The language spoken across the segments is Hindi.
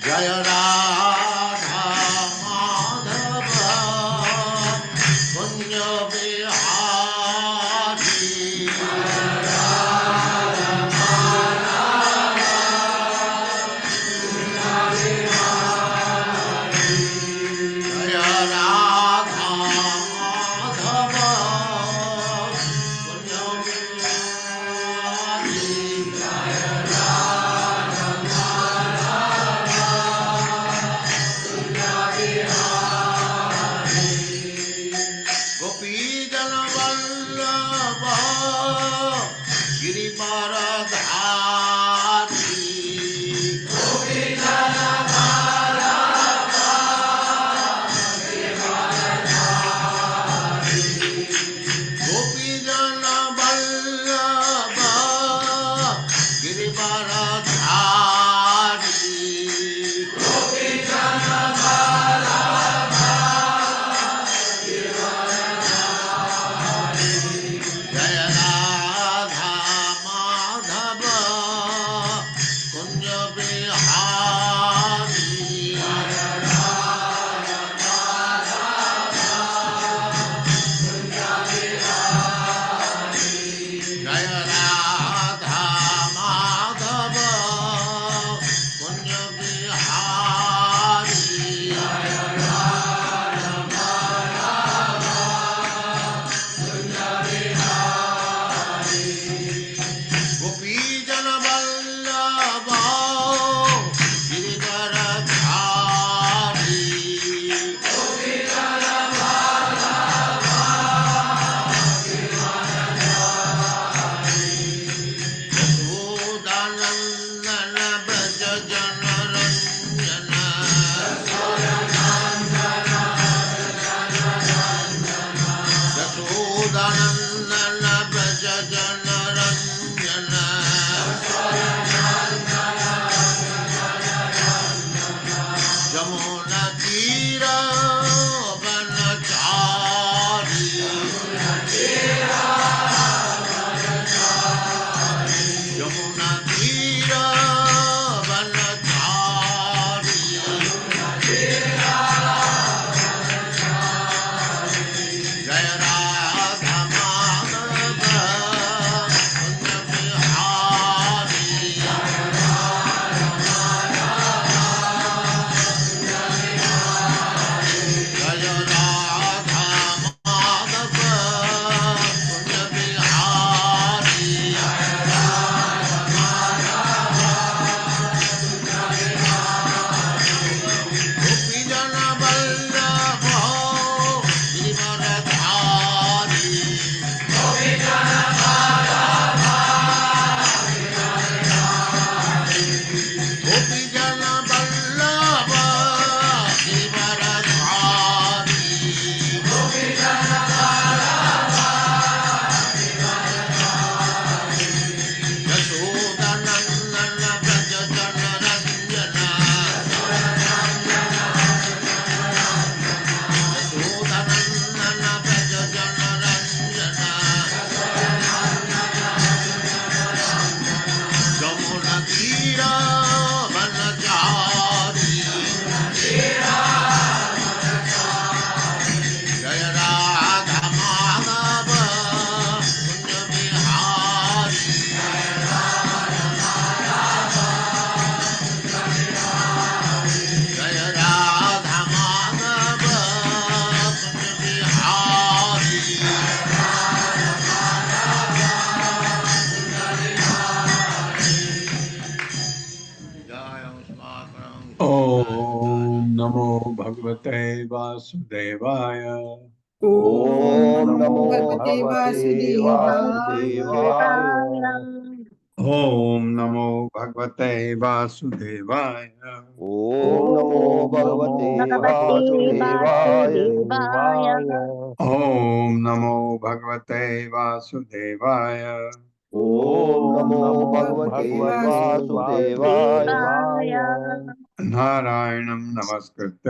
जय राधा माधव कुंज बिहारी। जय राधा माधव कुंज बिहारी। गोपीजन वल्लभ गिरिवरधारी। गोपीजन वल्लभ गिरिवरधारी। जय राधा माधव कुंज बिहारी। जय राधा माधव कुंज बिहारी। गोपीजन वल्लभ गिरिवरधारी। यशोदानंदन व्रज जनरंजन। यशोदानंदन व्रज जनरंजन। जमुना तीर वनचारी। यमुना तीर वनचारी। जय राधा माधव कुंज बिहारी। जय राधा माधव कुंज बिहारी। गोपीजन वल्लभ गिरिवरधारी। गोपीजन वल्लभ गिरिवरधारी। यशोदानंदन व्रज जनरंजन। यशोदानंदन व्रज जनरंजन। जमुना तीर वनचारी। जय राधा माधव कुंज बिहारी। जय राधा माधव कुंज बिहारी। जय ओम नमो भगवते वासुदेवाय। ओम नमो भगवते भगवते वासुदेवाय। ओम नमो भगवते वासुदेवाय। ओम नमो भगवते वासुदेवाय। ओम नमो भगवते वासुदेवाय। ओम नमो भगवते वासुदेवाय। नारायणं नमस्कृत्य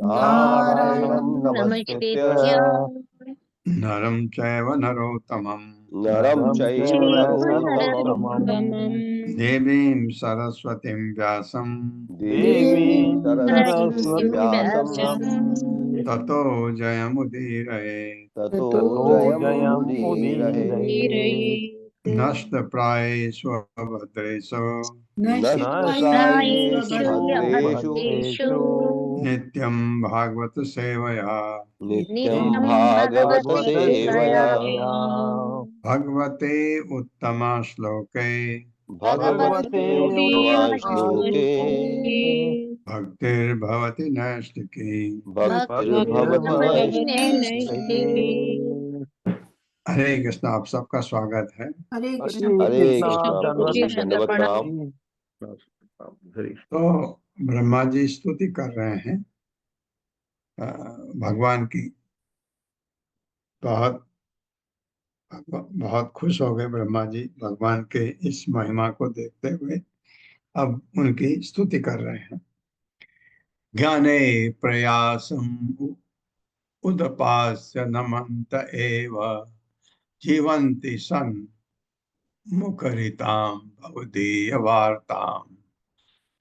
नारायणं नमस्कृत्य नरं चैव नरोत्तमं नरं चैव नरोत्तमम् देवीं सरस्वतीं व्यासं देवीं सरस्वतीं व्यासं ततो जयमुदीरये। ततो जयमुदीरये। नष्टप्रायेषु भद्रेषु नष्टप्रायेषु भद्रेषु नित्यं भागवत सेवया नित्यं भागवत सेवया भगवते उत्तमश्लोके भगवते उत्तमश्लोके भक्तिर्भवति नैष्टिकी। भक्तिर्भवति नैष्ठिकी। हरे कृष्ण, आप सबका स्वागत है। हरे कृष्ण प्रभु जी, दंडवत प्रणाम। तो ब्रह्मा जी स्तुति कर रहे हैं भगवान की। बहुत बहुत खुश हो गए ब्रह्मा जी भगवान के इस महिमा को देखते हुए। अब उनकी स्तुति कर रहे हैं। ज्ञाने प्रयासम उदपास्य नमन्त एव जीवन्ति सन् मुखरितां भवदीय वार्ताम्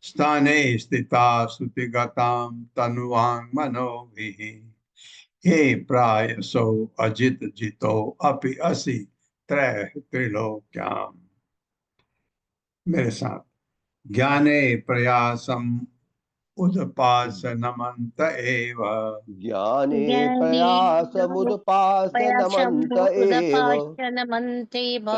स्थाने स्थिता श्रुतिगतां तनुवां मनोभिः हे प्रायसो अजित जितो अपि असि त्रयः त्रिलोक्याम्। मेरे साथ, ज्ञाने प्रयासम उदपासनमन्त एव ज्ञाने प्रयासमुदपास्य नमन्त एव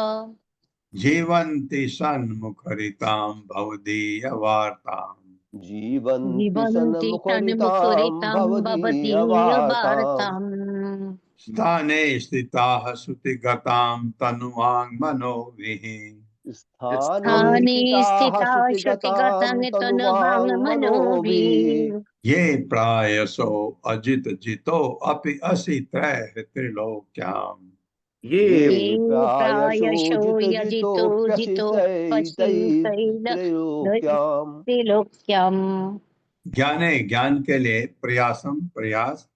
जीवन्ति सन्मुखरितां भवदीय वार्ताम् जीवन्ति सन्मुखरितां भवदीय वार्ताम् स्थाने स्थिताः श्रुतिगतां तनुवां मनोभिः स्थाने स्थिताः श्रुतिगतां तनुवां मनोभिः ये प्रायसो अजित जितो अपि असि त्रयः त्रिलोक्याम्। ये प्रायशो जितोऽप्यसि त्रैलोक्याम्। ज्ञाने, ज्ञान के लिए प्रयासम प्रयास,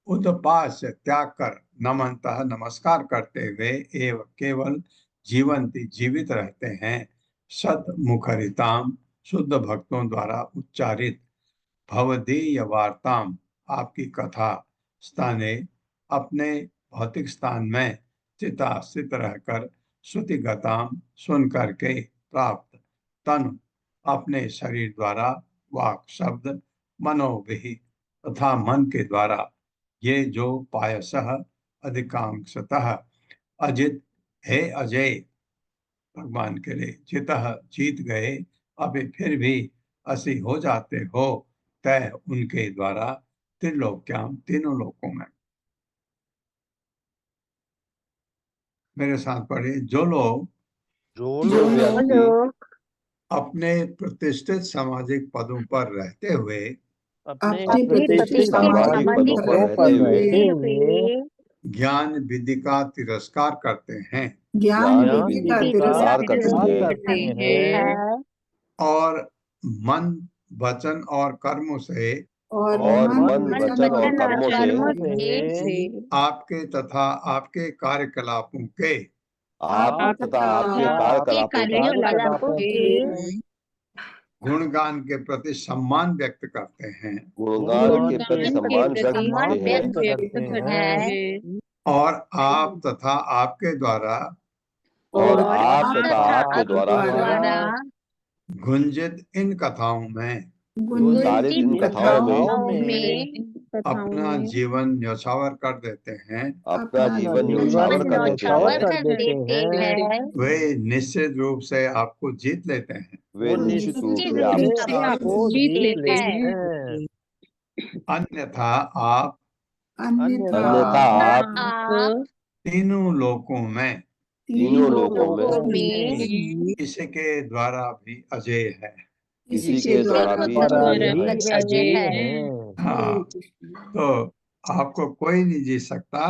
उदपास्य त्याग कर, नमनतः नमस्कार करते हुए एवं केवल जीवंती जीवित रहते हैं सत मुखरिताम शुद्ध भक्तों द्वारा उच्चारित भवदीय वार्ताम आपकी कथा स्थाने अपने भौतिक स्थान में चिता स्थित रहकर श्रुतिगताम सुन करके प्राप्त तनु अपने शरीर द्वारा वाक शब्द मनोभिः तथा मन के द्वारा ये जो पायसः अधिकांशतः अजित है अजय भगवान के लिए चितः जीत गए अभी फिर भी असी हो जाते हो तय उनके द्वारा त्रिलोक्याम तीनों लोकों में। मेरे साथ पढ़े, जो लोग अपने प्रतिष्ठित सामाजिक पदों पर रहते हुए अपने प्रतिष्ठित सामाजिक पदों पर रहते हुए ज्ञान विधि का तिरस्कार करते हैं ज्ञान विधि का तिरस्कार करते हैं और मन वचन और कर्मों से मन वचन और कर्मों से आपके तथा आपके कार्यकलापों के आप तथा आपके कार्यकलापों के गुणगान के प्रति सम्मान व्यक्त करते हैं गुणगान के प्रति सम्मान व्यक्त करते हैं और आप तथा आपके द्वारा गुंजित इन कथाओं में इन कथाओं में अपना जीवन न्यौछावर कर देते हैं। अपना जीवन न्यौछावर कर देते हैं। वे निश्चित रूप से आपको जीत लेते हैं। वे निश्चित रूप से आपको जीत लेते हैं। अन्यथा आप तीनों लोकों में किसी के द्वारा भी अजय है। किसी के द्वारा भी अजय है। हाँ, तो आपको कोई नहीं जीत सकता,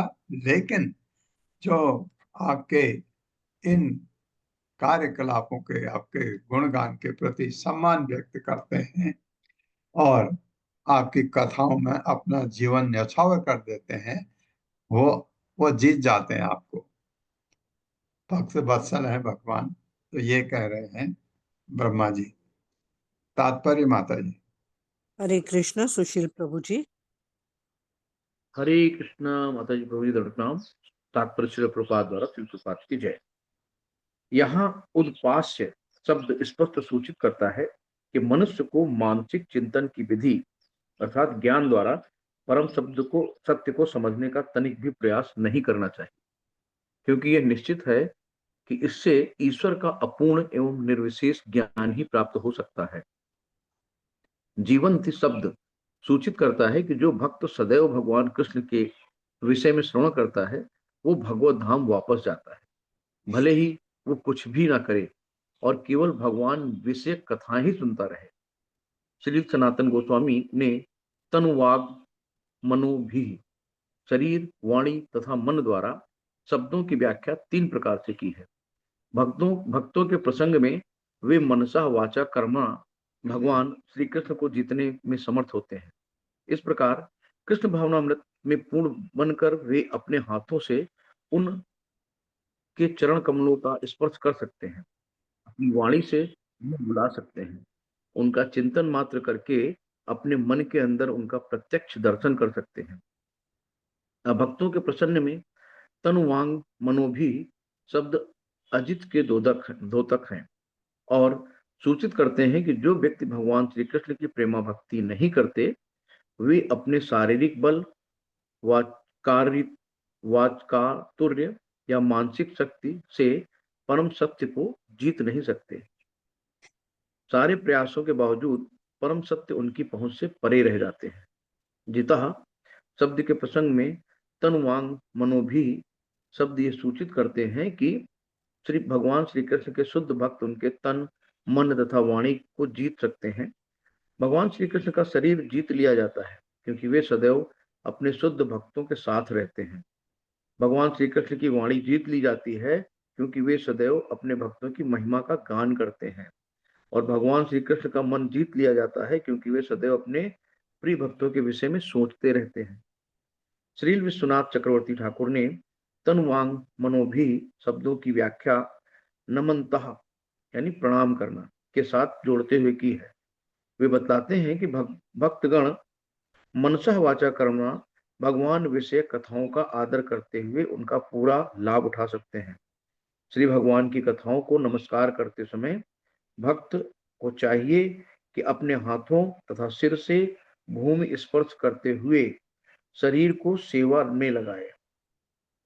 लेकिन जो आपके इन कार्यकलापों के आपके गुणगान के प्रति सम्मान व्यक्त करते हैं और आपकी कथाओं में अपना जीवन न्यौछावर कर देते हैं, वो जीत जाते हैं आपको। भक्त वत्सल है भगवान, तो ये कह रहे हैं ब्रह्मा जी। तात्पर्य माता जी। हरे कृष्ण सुशील प्रभु जी। हरे कृष्णा माता जी, प्रभु जी दंड प्रणाम। तात्पर्य श्रील प्रभुपाद द्वारा श्री प्रभुपाद की जय। यहाँ उद्पास्य शब्द स्पष्ट सूचित करता है कि मनुष्य को मानसिक चिंतन की विधि अर्थात ज्ञान द्वारा परम शब्द को सत्य को समझने का तनिक भी प्रयास नहीं करना चाहिए, क्योंकि यह निश्चित है कि इससे ईश्वर का अपूर्ण एवं निर्विशेष ज्ञान ही प्राप्त हो सकता है। जीवंत शब्द सूचित करता है कि जो भक्त सदैव भगवान कृष्ण के विषय में श्रवण करता है वो भगवत धाम वापस जाता है, भले ही वो कुछ भी ना करे और केवल भगवान विषय कथाएं ही सुनता रहे। श्री सनातन गोस्वामी ने तनुवाग मनोभी शरीर वाणी तथा मन द्वारा शब्दों की व्याख्या 3 प्रकार से की है। भक्तों के प्रसंग में वे मनसा वाचा कर्मा भगवान श्री कृष्ण को जीतने में समर्थ होते हैं। इस प्रकार कृष्ण भावनामृत में पूर्ण बनकर वे अपने हाथों से उनके चरण कमलों का स्पर्श कर सकते हैं, अपनी वाणी से उन्हें बुला सकते हैं, उनका चिंतन मात्र करके अपने मन के अंदर उनका प्रत्यक्ष दर्शन कर सकते हैं। भक्तों के प्रसन्न में तनुवांग मनोभी शब्द अजित के द्योतक हैं और सूचित करते हैं कि जो व्यक्ति भगवान श्री कृष्ण की प्रेमा भक्ति नहीं करते वे अपने शारीरिक बल, वाचातुर्य या मानसिक शक्ति से परम सत्य को जीत नहीं सकते। सारे प्रयासों के बावजूद परम सत्य उनकी पहुंच से परे रह जाते हैं। जितः शब्द के प्रसंग में तनुवांग मनोभी शब्द ये सूचित करते हैं कि भगवान श्री कृष्ण के शुद्ध भक्त उनके तन, मन तथा वाणी को जीत सकते हैं। भगवान श्री कृष्ण का शरीर जीत लिया जाता है क्योंकि वे सदैव अपने शुद्ध भक्तों के साथ रहते हैं। भगवान श्री कृष्ण की वाणी जीत ली जाती है क्योंकि वे सदैव अपने भक्तों की महिमा का गान करते हैं। और भगवान श्री कृष्ण का मन जीत लिया जाता है क्योंकि वे सदैव अपने प्रिय भक्तों के विषय में सोचते रहते हैं। श्रील विश्वनाथ चक्रवर्ती ठाकुर ने तनुवांग मनोभी शब्दों की व्याख्या नमनतः यानी प्रणाम करना के साथ जोड़ते हुए की है। वे बताते हैं कि भक्तगण मनसः वाचा कर्मणा भगवान विषय कथाओं का आदर करते हुए उनका पूरा लाभ उठा सकते हैं। श्री भगवान की कथाओं को नमस्कार करते समय भक्त को चाहिए कि अपने हाथों तथा सिर से भूमि स्पर्श करते हुए शरीर को सेवा में लगाए।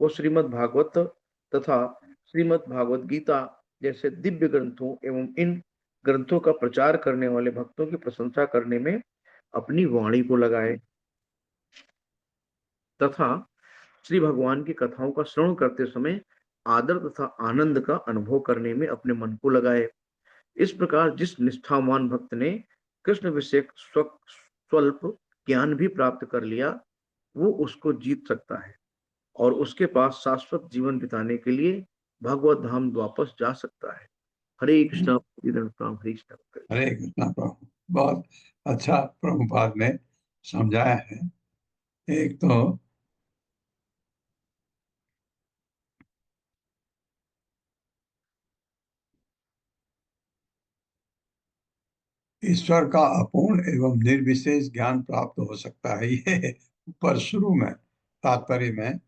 वो श्रीमद् भागवत तथा श्रीमद् भागवत गीता जैसे दिव्य ग्रंथों एवं इन ग्रंथों का प्रचार करने वाले भक्तों की प्रशंसा करने में अपनी वाणी को लगाए तथा श्री भगवान की कथाओं का श्रवण करते समय आदर तथा आनंद का अनुभव करने में अपने मन को लगाए। इस प्रकार जिस निष्ठावान भक्त ने कृष्ण विषय स्वल्प ज्ञान भी प्राप्त कर लिया वो उसको जीत सकता है और उसके पास शाश्वत जीवन बिताने के लिए भगवत धाम वापस जा सकता है। हरे कृष्णा हरे कृष्णा। हरे कृष्णा प्रभु। बहुत अच्छा प्रभुपाद ने समझाया है। एक तो ईश्वर का अपूर्ण एवं निर्विशेष ज्ञान प्राप्त हो सकता है, ये ऊपर शुरू में तात्पर्य में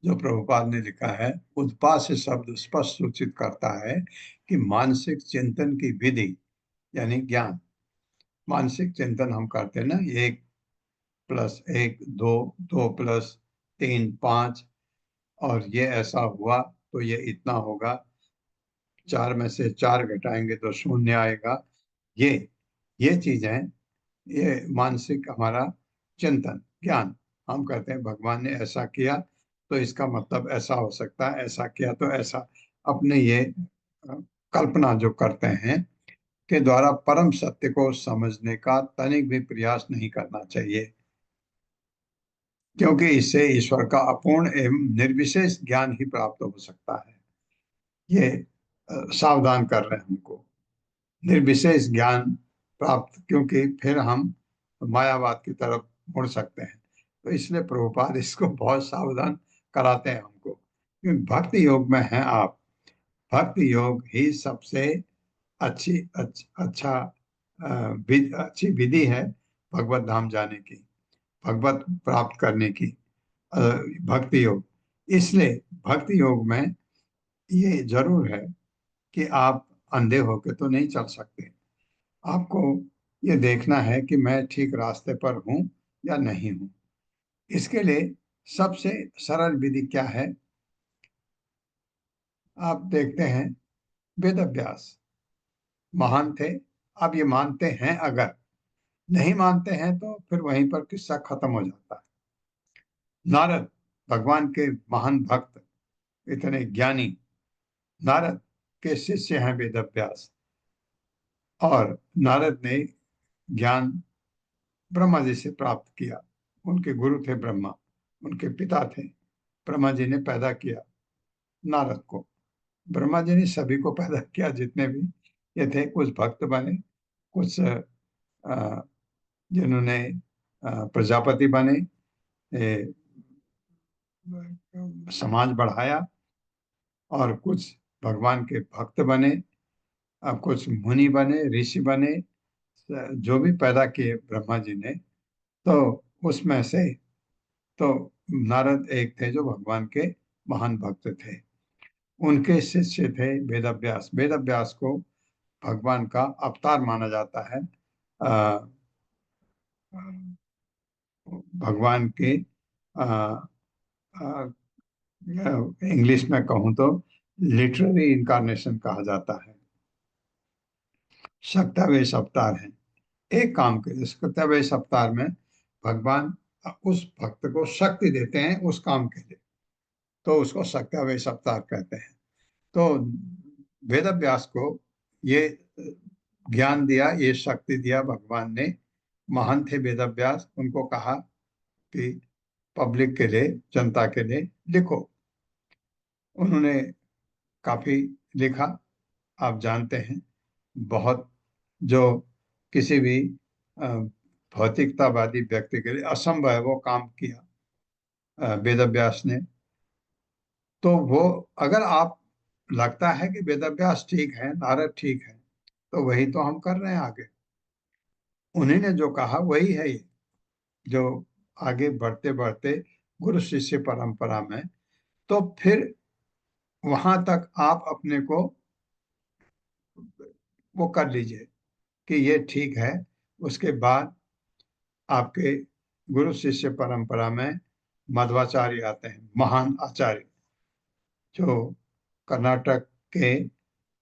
जो प्रभुपाद ने लिखा है। उद्पास्य शब्द स्पष्ट सूचित करता है कि मानसिक चिंतन की विधि यानी ज्ञान। मानसिक चिंतन हम करते हैं ना, 1+1 2, 2+3 5, और ये ऐसा हुआ तो ये इतना होगा, 4 में से 4 घटाएंगे तो 0 आएगा। ये चीजें, ये मानसिक हमारा चिंतन ज्ञान। हम कहते हैं भगवान ने ऐसा किया तो इसका मतलब ऐसा हो सकता है, ऐसा किया तो ऐसा। अपने ये कल्पना जो करते हैं के द्वारा परम सत्य को समझने का तनिक भी प्रयास नहीं करना चाहिए, क्योंकि इससे ईश्वर का अपूर्ण एवं निर्विशेष ज्ञान ही प्राप्त हो सकता है। ये सावधान कर रहे हैं हमको, निर्विशेष ज्ञान प्राप्त, क्योंकि फिर हम मायावाद की तरफ मुड़ सकते हैं। तो इसलिए प्रभुपाद इसको बहुत सावधान कराते हैं हमको, क्योंकि भक्ति योग में हैं आप भक्ति योग ही सबसे अच्छी अच्छा अच्छी विधि है भगवत धाम जाने की, भगवत प्राप्त करने की। अ, भक्ति योग, इसलिए भक्ति योग में ये जरूर है कि आप अंधे होके तो नहीं चल सकते। आपको ये देखना है कि मैं ठीक रास्ते पर हूं या नहीं हूं। इसके लिए सबसे सरल विधि क्या है? आप देखते हैं, वेद अभ्यास महान थे। आप ये मानते हैं, अगर नहीं मानते हैं तो फिर वहीं पर किस्सा खत्म हो जाता है। नारद भगवान के महान भक्त, इतने ज्ञानी, नारद के शिष्य हैं वेद अभ्यास। और नारद ने ज्ञान ब्रह्मा जी से प्राप्त किया। उनके गुरु थे ब्रह्मा, उनके पिता थे। ब्रह्मा जी ने पैदा किया नारद को। ब्रह्मा जी ने सभी को पैदा किया, जितने भी ये थे। कुछ भक्त बने, कुछ जिन्होंने प्रजापति बने, समाज बढ़ाया, और कुछ भगवान के भक्त बने, कुछ मुनि बने, ऋषि बने। जो भी पैदा किए ब्रह्मा जी ने, तो उसमें से तो नारद एक थे जो भगवान के महान भक्त थे। उनके शिष्य थे वेद अभ्यास। वेद अभ्यास को भगवान का अवतार माना जाता है। अ, भगवान के इंग्लिश में कहूँ तो लिटररी इनकारनेशन कहा जाता है। शक्तावेश अवतार है। एक काम के शक्तावेश अवतार में भगवान उस भक्त को शक्ति देते हैं उस काम के लिए, तो उसको शक्तावेश अवतार कहते हैं। तो वेद व्यास को ये ज्ञान दिया, ये शक्ति दिया भगवान ने। महान थे वेद व्यास। उनको कहा कि पब्लिक के लिए, जनता के लिए लिखो। उन्होंने काफी लिखा। आप जानते हैं, बहुत, जो किसी भी भौतिकतावादी व्यक्ति के लिए असंभव है वो काम किया वेद व्यास ने। तो वो, अगर आप लगता है कि वेद व्यास ठीक है, नारद ठीक है, तो वही तो हम कर रहे हैं आगे। उन्हीं ने जो कहा वही है ये, जो आगे बढ़ते बढ़ते गुरु शिष्य परंपरा में, तो फिर वहां तक आप अपने को वो कर लीजिए कि ये ठीक है। उसके बाद आपके गुरु शिष्य परंपरा में मध्वाचार्य आते हैं, महान आचार्य, जो कर्नाटक के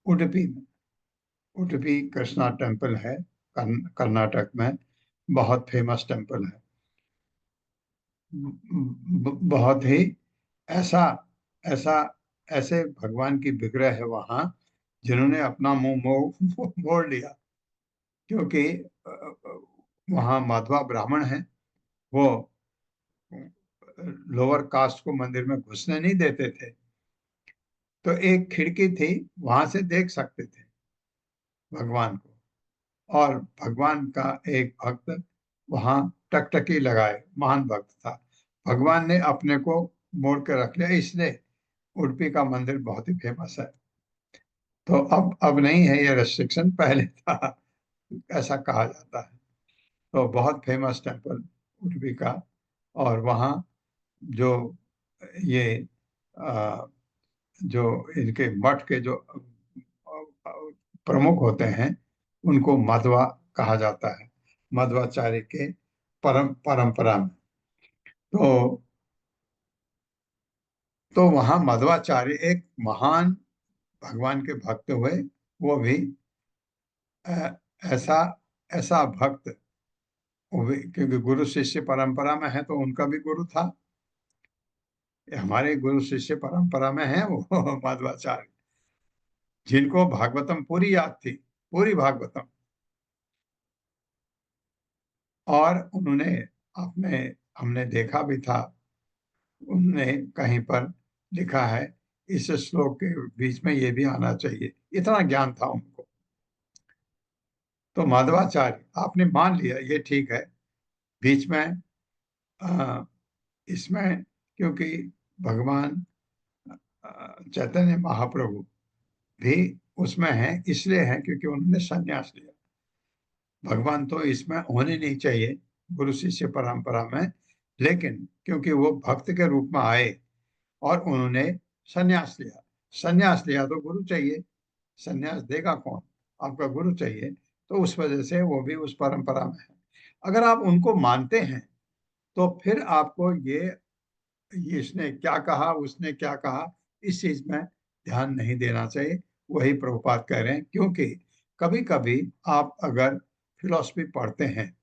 उडुपी में, उडुपी कृष्णा टेम्पल है कर्नाटक में, बहुत फेमस टेम्पल है। बहुत ही ऐसा ऐसा ऐसे भगवान की विग्रह है वहां, जिन्होंने अपना मुंह मोड़ लिया। क्योंकि वहां माधवा ब्राह्मण है, वो लोअर कास्ट को मंदिर में घुसने नहीं देते थे। तो एक खिड़की थी, वहां से देख सकते थे भगवान को। और भगवान का एक भक्त वहां टकटकी लगाए, महान भक्त था। भगवान ने अपने को मोड़ के रख लिया, इसलिए उडुपी का मंदिर बहुत ही फेमस है। तो अब नहीं है ये रेस्ट्रिक्शन, पहले था, ऐसा कहा जाता है। तो बहुत फेमस टेम्पल उडुपी का। और वहाँ जो ये जो इनके मठ के जो प्रमुख होते हैं, उनको मध्वा कहा जाता है, मध्वाचार्य के परंपरा में। तो वहाँ मध्वाचार्य एक महान भगवान के भक्त हुए। वो भी ऐसा ऐसा भक्त, क्योंकि गुरु शिष्य परंपरा में है तो उनका भी गुरु था। हमारे गुरु शिष्य परंपरा में है वो माधवाचार्य, जिनको भागवतम पूरी याद थी, पूरी भागवतम। और उन्होंने अपने, हमने देखा भी था, उन्होंने कहीं पर लिखा है इस श्लोक के बीच में ये भी आना चाहिए, इतना ज्ञान था उनको। तो माधवाचार्य आपने मान लिया, ये ठीक है। बीच में इसमें, क्योंकि भगवान चैतन्य महाप्रभु भी उसमें है, इसलिए है क्योंकि उन्होंने संन्यास लिया। भगवान तो इसमें होने नहीं चाहिए गुरु शिष्य परंपरा में, लेकिन क्योंकि वो भक्त के रूप में आए और उन्होंने संन्यास लिया, संन्यास लिया तो गुरु चाहिए, संन्यास देगा कौन, आपका गुरु चाहिए। तो उस वजह से वो भी उस परंपरा में है। अगर आप उनको मानते हैं तो फिर आपको ये इसने क्या कहा उसने क्या कहा इस चीज में ध्यान नहीं देना चाहिए। वही प्रभुपाद कह रहे हैं, क्योंकि कभी कभी आप अगर फिलॉसफी पढ़ते हैं,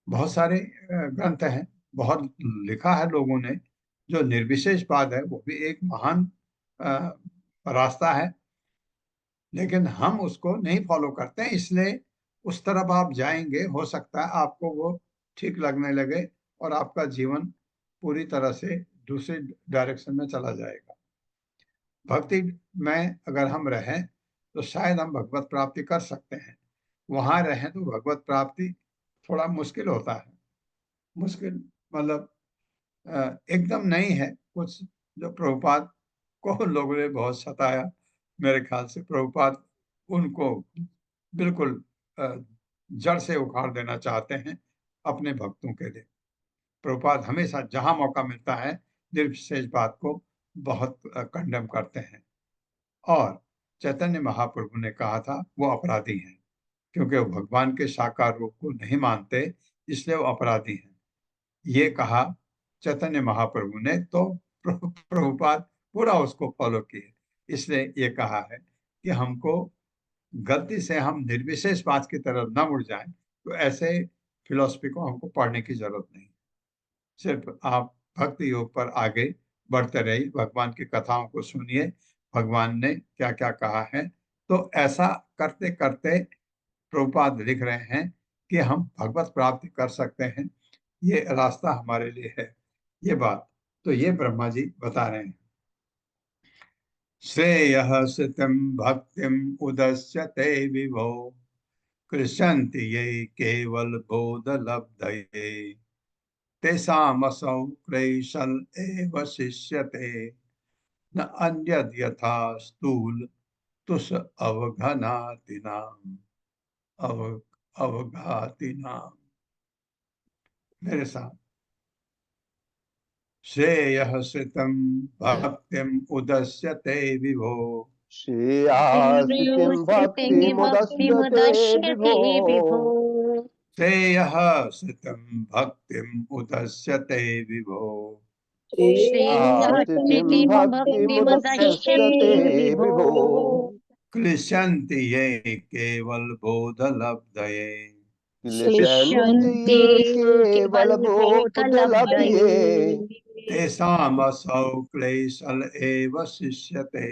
बहुत सारे ग्रंथ हैं, बहुत लिखा है लोगों ने, जो निर्विशेषवाद है वो भी एक महान अ, रास्ता है, लेकिन हम उसको नहीं फॉलो करते हैं, इसलिए उस तरफ आप जाएंगे, हो सकता है आपको वो ठीक लगने लगे और आपका जीवन पूरी तरह से दूसरी डायरेक्शन में चला जाएगा। भक्ति में अगर हम रहें तो शायद हम भगवत प्राप्ति कर सकते हैं, वहां रहें तो भगवत प्राप्ति थोड़ा मुश्किल होता है। मुश्किल मतलब एकदम नहीं है, कुछ जो प्रभुपाद को उन लोगों ने बहुत सताया, मेरे ख्याल से प्रभुपाद उनको बिल्कुल जड़ से उखाड़ देना चाहते हैं अपने भक्तों के लिए। प्रभुपाद हमेशा जहां मौका मिलता है निर्विशेष बात को बहुत कंडेम करते हैं। और चैतन्य महाप्रभु ने कहा था वो अपराधी हैं, क्योंकि वो भगवान के साकार रूप को नहीं मानते, इसलिए वो अपराधी हैं। ये कहा चैतन्य महाप्रभु ने, तो प्रभुपाद पूरा उसको फॉलो किए। इसलिए ये कहा है कि हमको गलती से हम निर्विशेष बात की तरफ न मुड़ जाएं, तो ऐसे फिलॉसफी को हमको पढ़ने की जरूरत नहीं। सिर्फ आप भक्ति योग पर आगे बढ़ते रहिए, भगवान की कथाओं को सुनिए, भगवान ने क्या क्या कहा है। तो ऐसा करते करते प्रभुपाद लिख रहे हैं कि हम भगवत प्राप्ति कर सकते हैं, ये रास्ता हमारे लिए है। ये बात तो ये ब्रह्मा जी बता रहे हैं। श्रेयः सितम भक्तिम उदस्यते विभो कृष्यन्ति ये केवल बोध लब्धये तेषामसौ क्लेशल एव शिष्यते न अन्यद् यथा स्थूल तुष अवघनातिनाम अव अवघातिनाम। मेरे साथ, श्रेयः सितम भक्तिम उदस्यते विभो श्रेयास्तिं भक्तिमुदस्यते विभो श्रेयः सितम भक्तिम उदस्यते विभो श्रेयास्तिं भक्तिमुदस्यते विभो क्लिश्यन्ति ये केवल बोध लब्धये क्लिश्यन्ति ये केवल बोधलब्धये तेषामसौ क्लेशल एव शिष्यते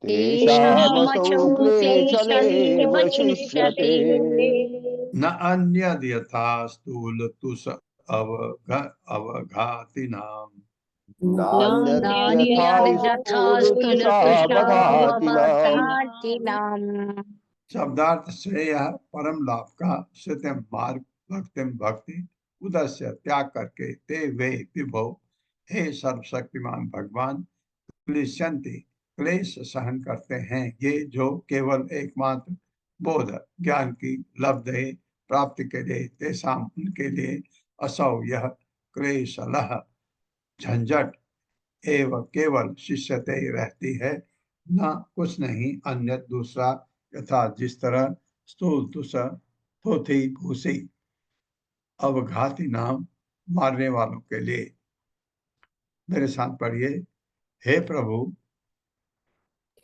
तेषामसौ क्लेशलेव शिष्यते न अन्यद् यथा स्थूल तुष अवघातिनाम्। नान्यद्यथा स्थूलतुषावघातिनाम् शब्दार्थ श्रेय परम लाभ का, श्रुतिम मार्ग, भक्तिम भक्ति, उदस्य त्याग करके, ते वे विभो हे सर्वशक्तिमान भगवान, क्लिश्यन्ति क्लेश सहन करते हैं, ये जो केवल एकमात्र बोध ज्ञान की लब्धे प्राप्ति के लिए, तेसाम उनके लिए, असौ यह क्लेशलह झंझट, एवं केवल शिष्यते रहती है, न कुछ नहीं अन्य दूसरा, यथा जिस तरह स्थूल तुषा थोथी भूसी अवघाती नाम मारने वालों के लिए। मेरे साथ पढ़िए, हे प्रभु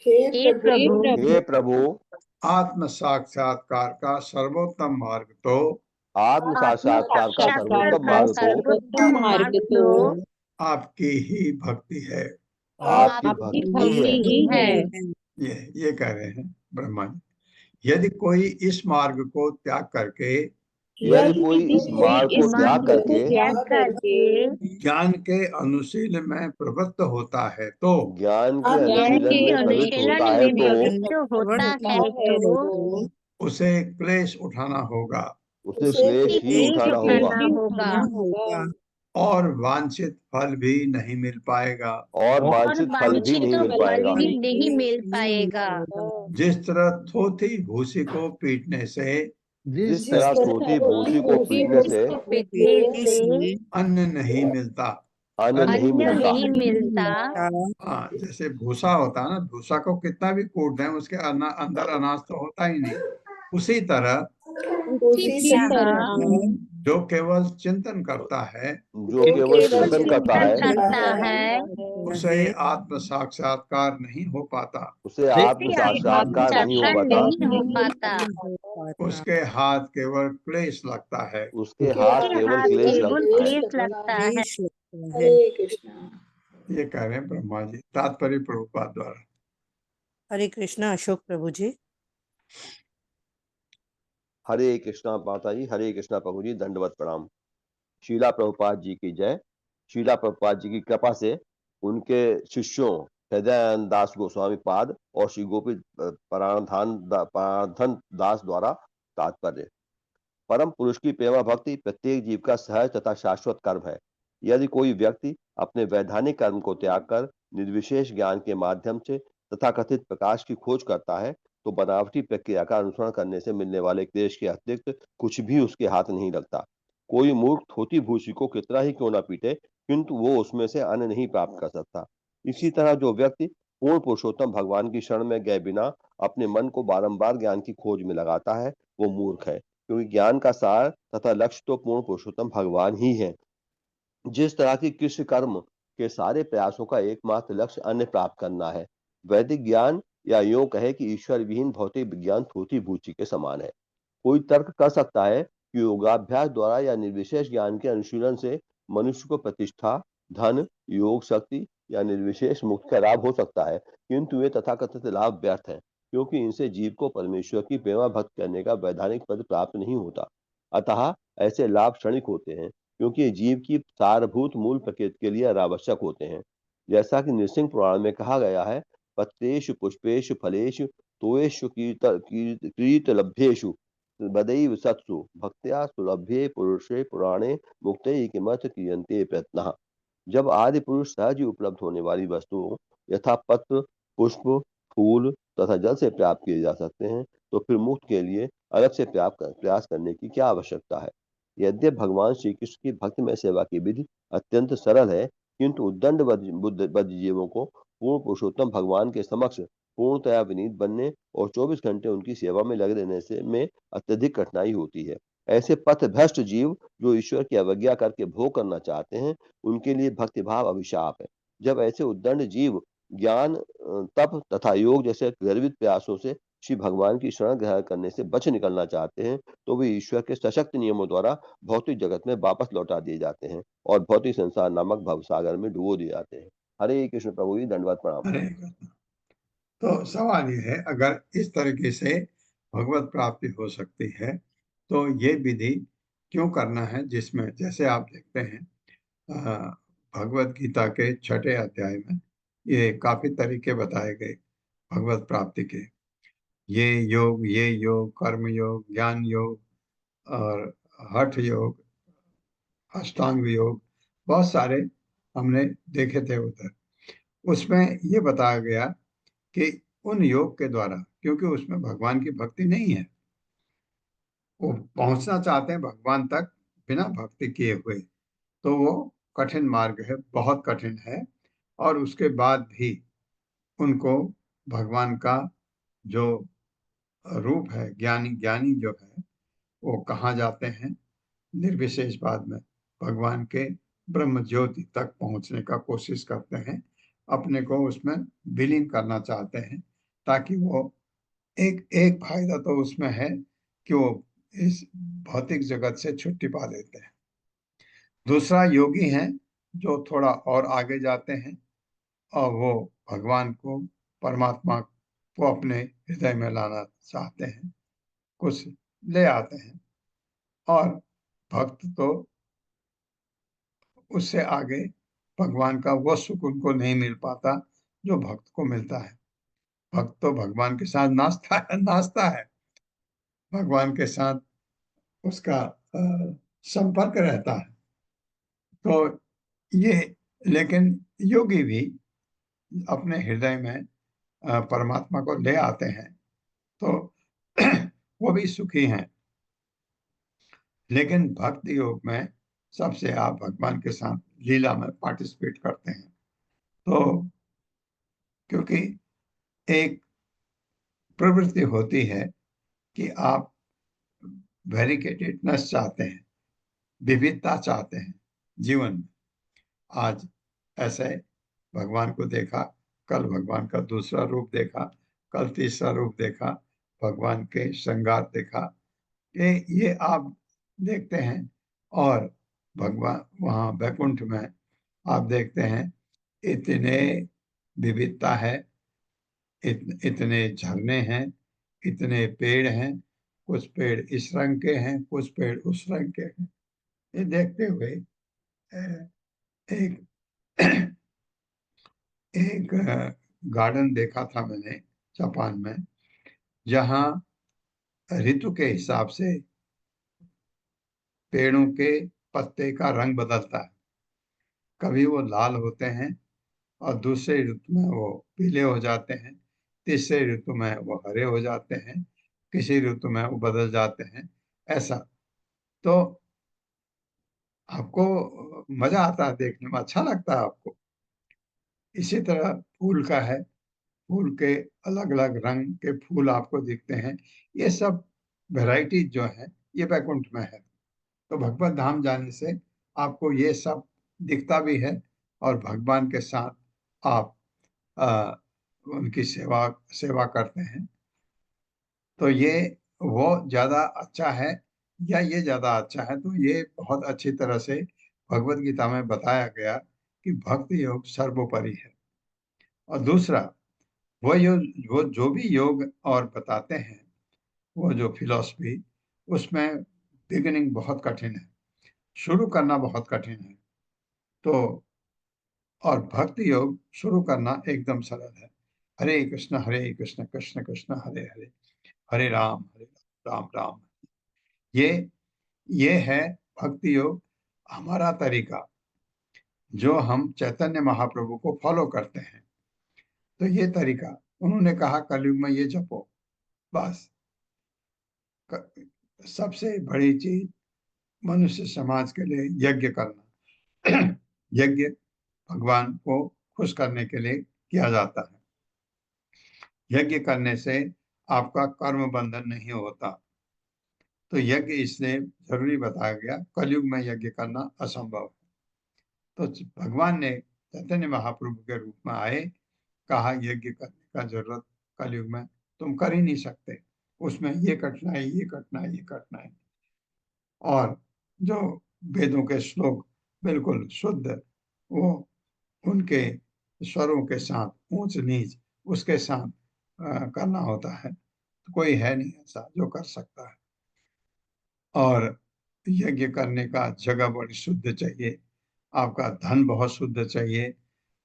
हे प्रभु आत्म साक्षात्कार का सर्वोत्तम मार्ग तो आत्म साक्षात्कार का सर्वोत्तम मार्ग तो आपकी ही भक्ति है। आपकी भक्ति है। ये कह रहे हैं ब्रह्मा जी। यदि कोई इस मार्ग को त्याग करके, यदि कोई इस मार्ग को त्याग करके ज्ञान के अनुशील में प्रवृत्त होता है तो ज्ञान के अनुशीलन में प्रवृत्त होता है तो उसे क्लेश उठाना होगा उसे क्लेश ही उठाना होगा और वांछित फल भी नहीं मिल पाएगा। और और वांछित फल भी नहीं मिल पाएगा। फल भी नहीं मिल पाएगा। जिस तरह थोथी भूसी को पीटने से जिस तरह थोथी भूसी को पीटने से पीटने से अन्न नहीं मिलता। अन्न नहीं अन्न मिलता। नहीं मिलता। हाँ, जैसे भूसा होता है ना, भूसा को कितना भी कूट दें उसके अंदर अनाज तो होता ही नहीं। उसी तरह उसी तरह जो केवल चिंतन करता है जो केवल चिंतन करता है करता है उसे आत्म साक्षात्कार नहीं हो पाता। उसे आत्म साक्षात्कार नहीं हो पाता। नहीं हो पाता। उसके हाथ केवल क्लेश लगता है। उसके हाथ केवल क्लेश केवल लगता है। क्लेश लगता है। क्लेश लगता है। ये कह रहे हैं ब्रह्मा जी, तात्पर्य प्रभुपाद द्वारा। हरे कृष्णा अशोक प्रभु जी। हरे कृष्णा माता जी, हरे कृष्णा प्रभु जी, दंडवत प्रणाम। शीला प्रभुपाद जी की जय। शीला प्रभुपाद जी की कृपा से उनके शिष्यों हृदयानंद दास गोस्वामी पाद और श्री गोपी पराधन दास द्वारा तात्पर्य। परम पुरुष की प्रेमा भक्ति प्रत्येक जीव का सहज तथा शाश्वत कर्म है। यदि कोई व्यक्ति अपने वैधानिक कर्म को त्याग कर निर्विशेष ज्ञान के माध्यम से तथाकथित प्रकाश की खोज करता है तो बनावटी प्रक्रिया का अनुसरण करने से मिलने वाले क्लेश के अतिरिक्त कुछ भी उसके हाथ नहीं लगता। कोई मूर्ख थोती भूसी को कितना ही क्यों न पीटे, किंतु वो उसमें से अन्न नहीं प्राप्त कर सकता। इसी तरह जो व्यक्ति पूर्ण पुरुषोत्तम भगवान की शरण में गए बिना अपने मन को बारंबार ज्ञान की खोज में लगाता है वो मूर्ख है, क्योंकि ज्ञान का सार तथा लक्ष्य तो पूर्ण पुरुषोत्तम भगवान ही है। जिस तरह की कृष्ण कर्म के सारे प्रयासों का एकमात्र लक्ष्य अन्य प्राप्त करना है। वैदिक ज्ञान या यूं कहे कि ईश्वर विहीन भौतिक विज्ञान थोथी भूची के समान है। कोई तर्क कर सकता है कि योगाभ्यास द्वारा या निर्विशेष ज्ञान के अनुशीलन से मनुष्य को प्रतिष्ठा, धन, योग शक्ति या निर्विशेष मुक्ति का लाभ हो सकता है, किंतु वे तथाकथित लाभ व्यर्थ हैं, क्योंकि इनसे जीव को परमेश्वर की प्रेमा भक्त करने का वैधानिक पद प्राप्त नहीं होता। अतः ऐसे लाभ क्षणिक होते हैं, क्योंकि ये जीव की सारभूत मूल प्रकृति के लिए अनावश्यक होते हैं। जैसा कि नृसिंह पुराण में कहा गया है, पत्रेषु पुष्पेषु फलेषु तोयेषु कीर्तलभ्येषु बदैव सत्सु भक्त्या सुलभ्ये पुरुषे पुराणे मुक्तये किमर्थ क्रियन्ते प्रयत्नः। जब आदि पुरुष सहज ही उपलब्ध होने वाली वस्तुओं यथा पत्र, पुष्प, फूल तथा जल से प्राप्त किए जा सकते हैं, तो फिर मुक्त के लिए अलग से प्रयास करने की क्या आवश्यकता है। यद्यपि भगवान श्री कृष्ण की भक्तिमय सेवा की विधि अत्यंत सरल है, किंतु उद्दंड बद्ध जीवों को पूर्ण पुरुषोत्तम भगवान के समक्ष पूर्णतया विनीत बनने और 24 घंटे उनकी सेवा में लगे रहने से में अत्यधिक कठिनाई होती है। ऐसे पथभ्रष्ट जीव जो ईश्वर की अवज्ञा करके भोग करना चाहते हैं, उनके लिए भक्तिभाव अभिशाप है। जब ऐसे उद्दंड जीव ज्ञान, तप तथा योग जैसे गर्वित प्रयासों से श्री भगवान की शरण ग्रहण करने से बच निकलना चाहते हैं, तो वे ईश्वर के सशक्त नियमों द्वारा भौतिक जगत में वापस लौटा दिए जाते हैं और भौतिक संसार नामक भवसागर में डुबो दिए जाते हैं। हरे कृष्ण प्रभु जी, दंडवत प्रणाम। हरे कृष्ण। तो सवाल ये है, अगर इस तरीके से भगवत प्राप्ति हो सकती है तो ये विधि क्यों करना है, जिसमें जैसे आप देखते हैं भगवत गीता के 6ठे अध्याय में ये काफी तरीके बताए गए भगवत प्राप्ति के। ये योग, कर्म योग, ज्ञान योग और हठ योग, अष्टांग योग, बहुत सारे हमने देखे थे उधर। उसमें ये बताया गया कि उन योग के द्वारा, क्योंकि उसमें भगवान की भक्ति नहीं है, वो पहुंचना चाहते हैं भगवान तक बिना भक्ति किए हुए, तो वो कठिन मार्ग है, बहुत कठिन है। और उसके बाद भी उनको भगवान का जो रूप है, ज्ञानी ज्ञानी जो है, वो कहाँ जाते हैं, निर्विशेष बाद में भगवान के ब्रह्म ज्योति तक पहुंचने का कोशिश करते हैं, अपने को उसमें विलीन करना चाहते हैं, ताकि वो एक एक फायदा तो उसमें है कि वो इस भौतिक जगत से छुट्टी पा लेते हैं। दूसरा योगी हैं जो थोड़ा और आगे जाते हैं और वो भगवान को, परमात्मा को अपने हृदय में लाना चाहते हैं, कुछ ले आते हैं। और भक्त तो उससे आगे भगवान का वो सुख उनको नहीं मिल पाता जो भक्त को मिलता है। भक्त तो भगवान के साथ नाचता है, भगवान के साथ उसका संपर्क रहता है। तो ये, लेकिन योगी भी अपने हृदय में परमात्मा को ले आते हैं तो वो भी सुखी हैं। लेकिन भक्ति योग में सबसे आप भगवान के साथ लीला में पार्टिसिपेट करते हैं, तो क्योंकि एक प्रवृत्ति होती है कि आप वेरिकेटेडनेस चाहते हैं, विविधता चाहते हैं जीवन में। आज ऐसे भगवान को देखा, कल भगवान का दूसरा रूप देखा, कल तीसरा रूप देखा, भगवान के श्रृंगार देखा, ये आप देखते हैं। और भगवान वहाँ वैकुंठ में आप देखते हैं इतने विविधता है, इतने झरने हैं, इतने पेड़ हैं, कुछ पेड़ इस रंग के हैं, कुछ पेड़ उस रंग के हैं। ये देखते हुए एक एक गार्डन देखा था मैंने जापान में, जहाँ ऋतु के हिसाब से पेड़ों के पत्ते का रंग बदलता है। कभी वो लाल होते हैं और दूसरे ऋतु में वो पीले हो जाते हैं, तीसरे ऋतु में वो हरे हो जाते हैं, किसी ऋतु में वो बदल जाते हैं, ऐसा। तो आपको मजा आता है देखने में, अच्छा लगता है आपको। इसी तरह फूल का है, फूल के अलग अलग रंग के फूल आपको दिखते हैं। ये सब वैरायटी जो है ये वैकुंठ में है। तो भगवत धाम जाने से आपको ये सब दिखता भी है और भगवान के साथ आप आ, उनकी सेवा सेवा करते हैं। तो ये वो ज्यादा अच्छा है या ये ज्यादा अच्छा है, तो ये बहुत अच्छी तरह से भगवत गीता में बताया गया कि भक्ति योग सर्वोपरि है। और दूसरा, वो जो भी योग और बताते हैं, वो जो फिलॉसफी, उसमें बिगिनिंग बहुत कठिन है, शुरू करना बहुत कठिन है। तो और भक्ति योग शुरू करना एकदम सरल है। हरे कृष्ण कृष्ण कृष्ण हरे हरे, हरे राम राम राम। ये ये है भक्ति योग, हमारा तरीका जो हम चैतन्य महाप्रभु को फॉलो करते हैं। तो ये तरीका उन्होंने कहा कलयुग में ये जपो, बस। सबसे बड़ी चीज मनुष्य समाज के लिए यज्ञ करना। यज्ञ भगवान को खुश करने के लिए किया जाता है। यज्ञ करने से आपका कर्म बंधन नहीं होता। तो यज्ञ इसलिए जरूरी बताया गया, कलयुग में यज्ञ करना असंभव है। तो भगवान ने चैतन्य महाप्रभु के रूप में आए, कहा यज्ञ करने का जरूरत कलयुग में तुम कर ही नहीं सकते, उसमें ये कठिनाई ये कठिनाई ये कठिनाई। और जो वेदों के श्लोक बिल्कुल शुद्ध, वो उनके स्वरों के साथ ऊंच नीच उसके साथ करना होता है। तो कोई है नहीं ऐसा जो कर सकता है। और यज्ञ करने का जगह बड़ी शुद्ध चाहिए, आपका धन बहुत शुद्ध चाहिए,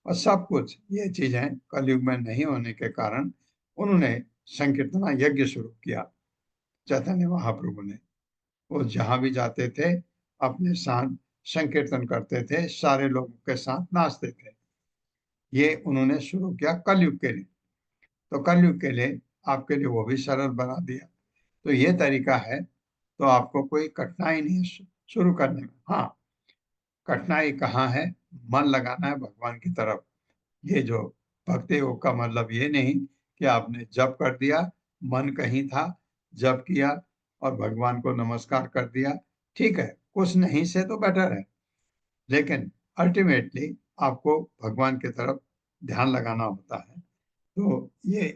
और सब कुछ ये चीजें कलयुग में नहीं होने के कारण उन्होंने संकीर्तना यज्ञ शुरू किया। चैतन्य महाप्रभु ने, वो जहां भी जाते थे अपने साथ संकीर्तन करते थे, सारे लोगों के साथ नाचते थे। ये उन्होंने शुरू किया कलयुग के लिए। तो कलयुग के लिए आपके लिए वो भी सरल बना दिया। तो ये तरीका है, तो आपको कोई कठिनाई नहीं है शुरू करने में। हाँ, कठिनाई कहाँ है, मन लगाना है भगवान की तरफ। ये जो भक्ति योग का मतलब ये नहीं कि आपने जप कर दिया, मन कहीं था, जप किया और भगवान को नमस्कार कर दिया। ठीक है, कुछ नहीं से तो बेटर है, लेकिन अल्टीमेटली आपको भगवान की तरफ ध्यान लगाना होता है। तो ये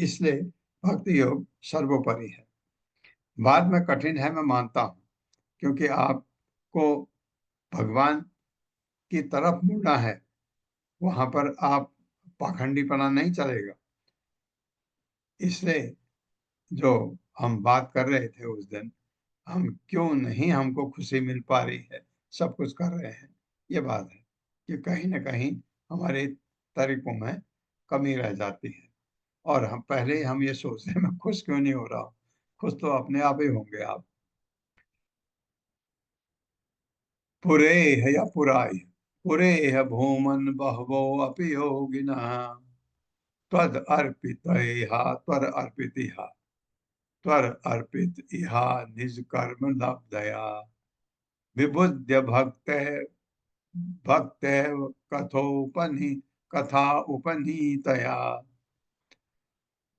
इसलिए भक्ति योग सर्वोपरि है। बाद में कठिन है, मैं मानता हूँ, क्योंकि आपको भगवान की तरफ मुड़ना है, वहां पर आप पाखंडीपना नहीं चलेगा। इसलिए जो हम बात कर रहे थे उस दिन, हम क्यों नहीं, हमको खुशी मिल पा रही है, सब कुछ कर रहे हैं, ये बात है कि कहीं ना कहीं हमारे तरीकों में कमी रह जाती है। और हम पहले ही हम ये सोचते हैं मैं खुश क्यों नहीं हो रहा हूँ, खुश तो अपने आप ही होंगे आप। पुरेह या पुराय पुरेह भूमन बहवो अपि योगिनः त्वद अर्पितैहा त्वर अर्पितिहा त्वर अर्पित इहा निज कर्म लब्धया विबुद्ध भक्तैव कथा उपनीतया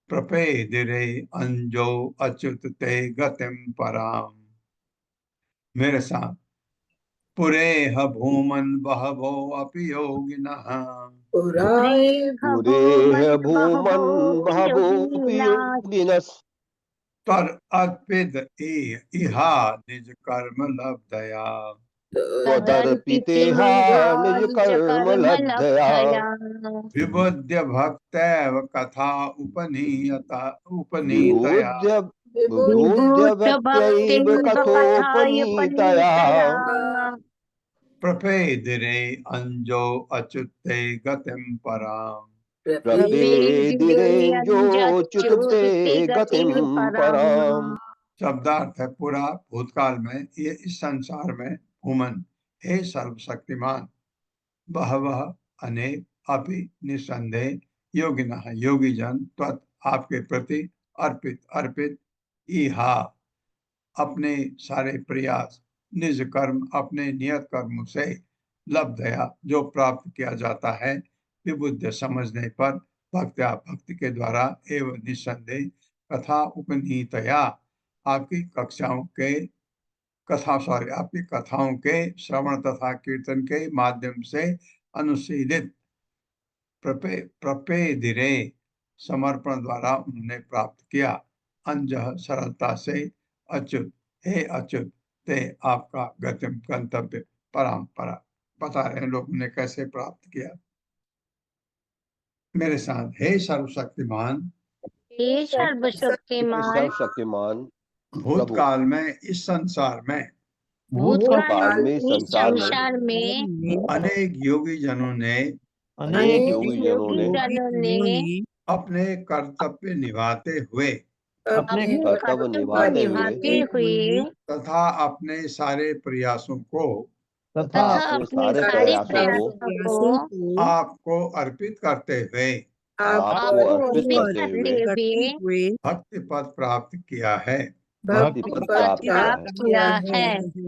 प्रपेदिरे अंजो अच्युत ते गतिम पराम। मेरे साथ पुरेह भूमन बहवो अपि योगिनः पुरेह भूमन बहवोऽपि योगिनः त्वर अर्पित इहा निज कर्म लब्धया त्वदर्पितेहा निज कर्म लब्धया विबुद्ध भक्तैव कथा उपनीतया विबुद्ध भक्त्यैव कथोपनीतया प्रपेदिरे अंजो अच्युते गतिम पराम। प्रपेदिरेऽन्योच्युते गतिं पराम्। शब्दार्थ है पूरा भूतकाल में ये इस संसार में भूमन हे सर्वशक्तिमान बहवह अनेक अपि निसंदेह योगिनः योगी जन त्वत् आपके प्रति अर्पित इहा अपने सारे प्रयास निज कर्म अपने नियत कर्मों से लब्धया जो प्राप्त किया जाता है विबुद्ध समझने पर भक्ति के द्वारा एवं निसंदेह कथा उपनीतया आपकी कथाओं के श्रवण तथा कीर्तन के माध्यम से अनुशीलित प्रपेदिरे समर्पण द्वारा उन्होंने प्राप्त किया अंजह सरलता से अच्युत हे अच्युत ते आपका गतिम गंतव्य परंपरा बता रहे हैं लोगों ने कैसे प्राप्त किया। मेरे साथ हे सर्वशक्तिमान सर्वशक्तिमान भूतकाल में इस संसार में संसार में अनेक योगी जनों ने अपने कर्तव्य निभाते हुए तथा अपने सारे प्रयासों को आपको अर्पित करते हुए भक्ति पद प्राप्त किया है।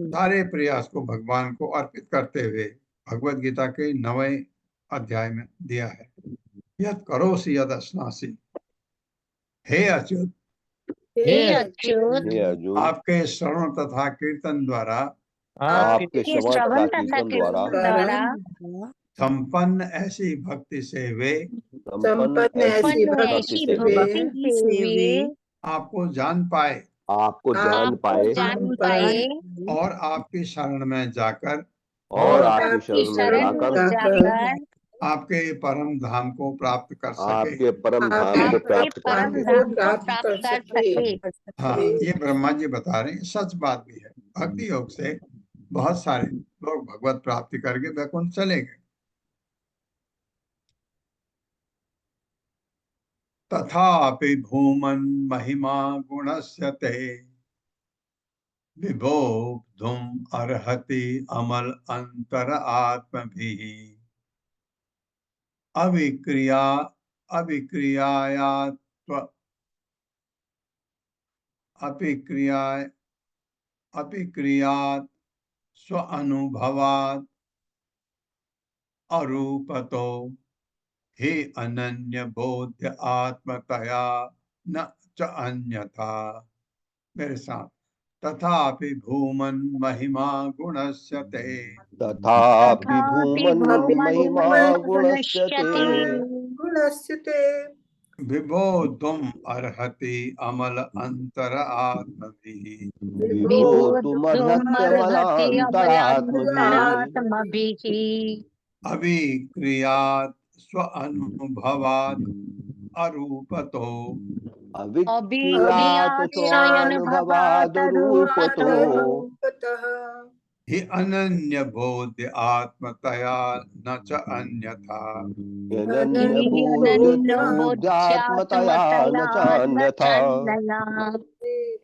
सारे प्रयास को भगवान को अर्पित करते हुए भगवद गीता के 9वें अध्याय में दिया है यद करोसि यद अश्नासि हे अच्युत आपके श्रवण तथा कीर्तन द्वारा संपन्न ऐसी भक्ति से वे आपको जान पाए और आपकी शरण में जाकर आपके परम धाम को प्राप्त कर सके। हाँ, ये ब्रह्मा जी बता रहे हैं, सच बात भी है। भक्ति योग से बहुत सारे लोग भगवत प्राप्ति करके वैकुंठ चले गए। तथापि भूमन महिमा गुणस्य ते विभोक्तुम् अर्हति अमल अंतर आत्मभिः अभिक्रियात् स्व अनुभवात् अरूपतो हे अनन्य बोध्य आत्मतया न च अन्यथा। मेरे साथ तथापि भूमन महिमा गुणस्य ते विबोधुम् अर्हति अमल अंतर आत्मभिः अभिक्रियात् स्व अनुभवात् अरूपतो हि अनन्य बोध्य आत्मतया न च अन्यथा।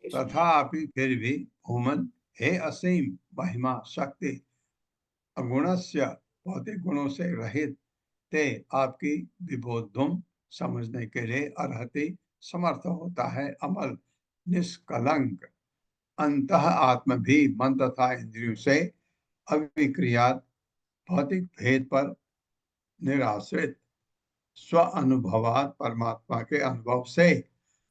तथापि फिर भी भूमन हे असीम महिमा शक्ति अगुणस्य भौतिक गुणों से रहित ते आपकी विबोधुम समझने के लिए अर्हति समर्थ होता है। अमल निष्कलंक अंतः आत्म भी मन तथा इंद्रियों से अविक्रियात भौतिक भेद पर निराश्रित स्व अनुभवात परमात्मा के अनुभव से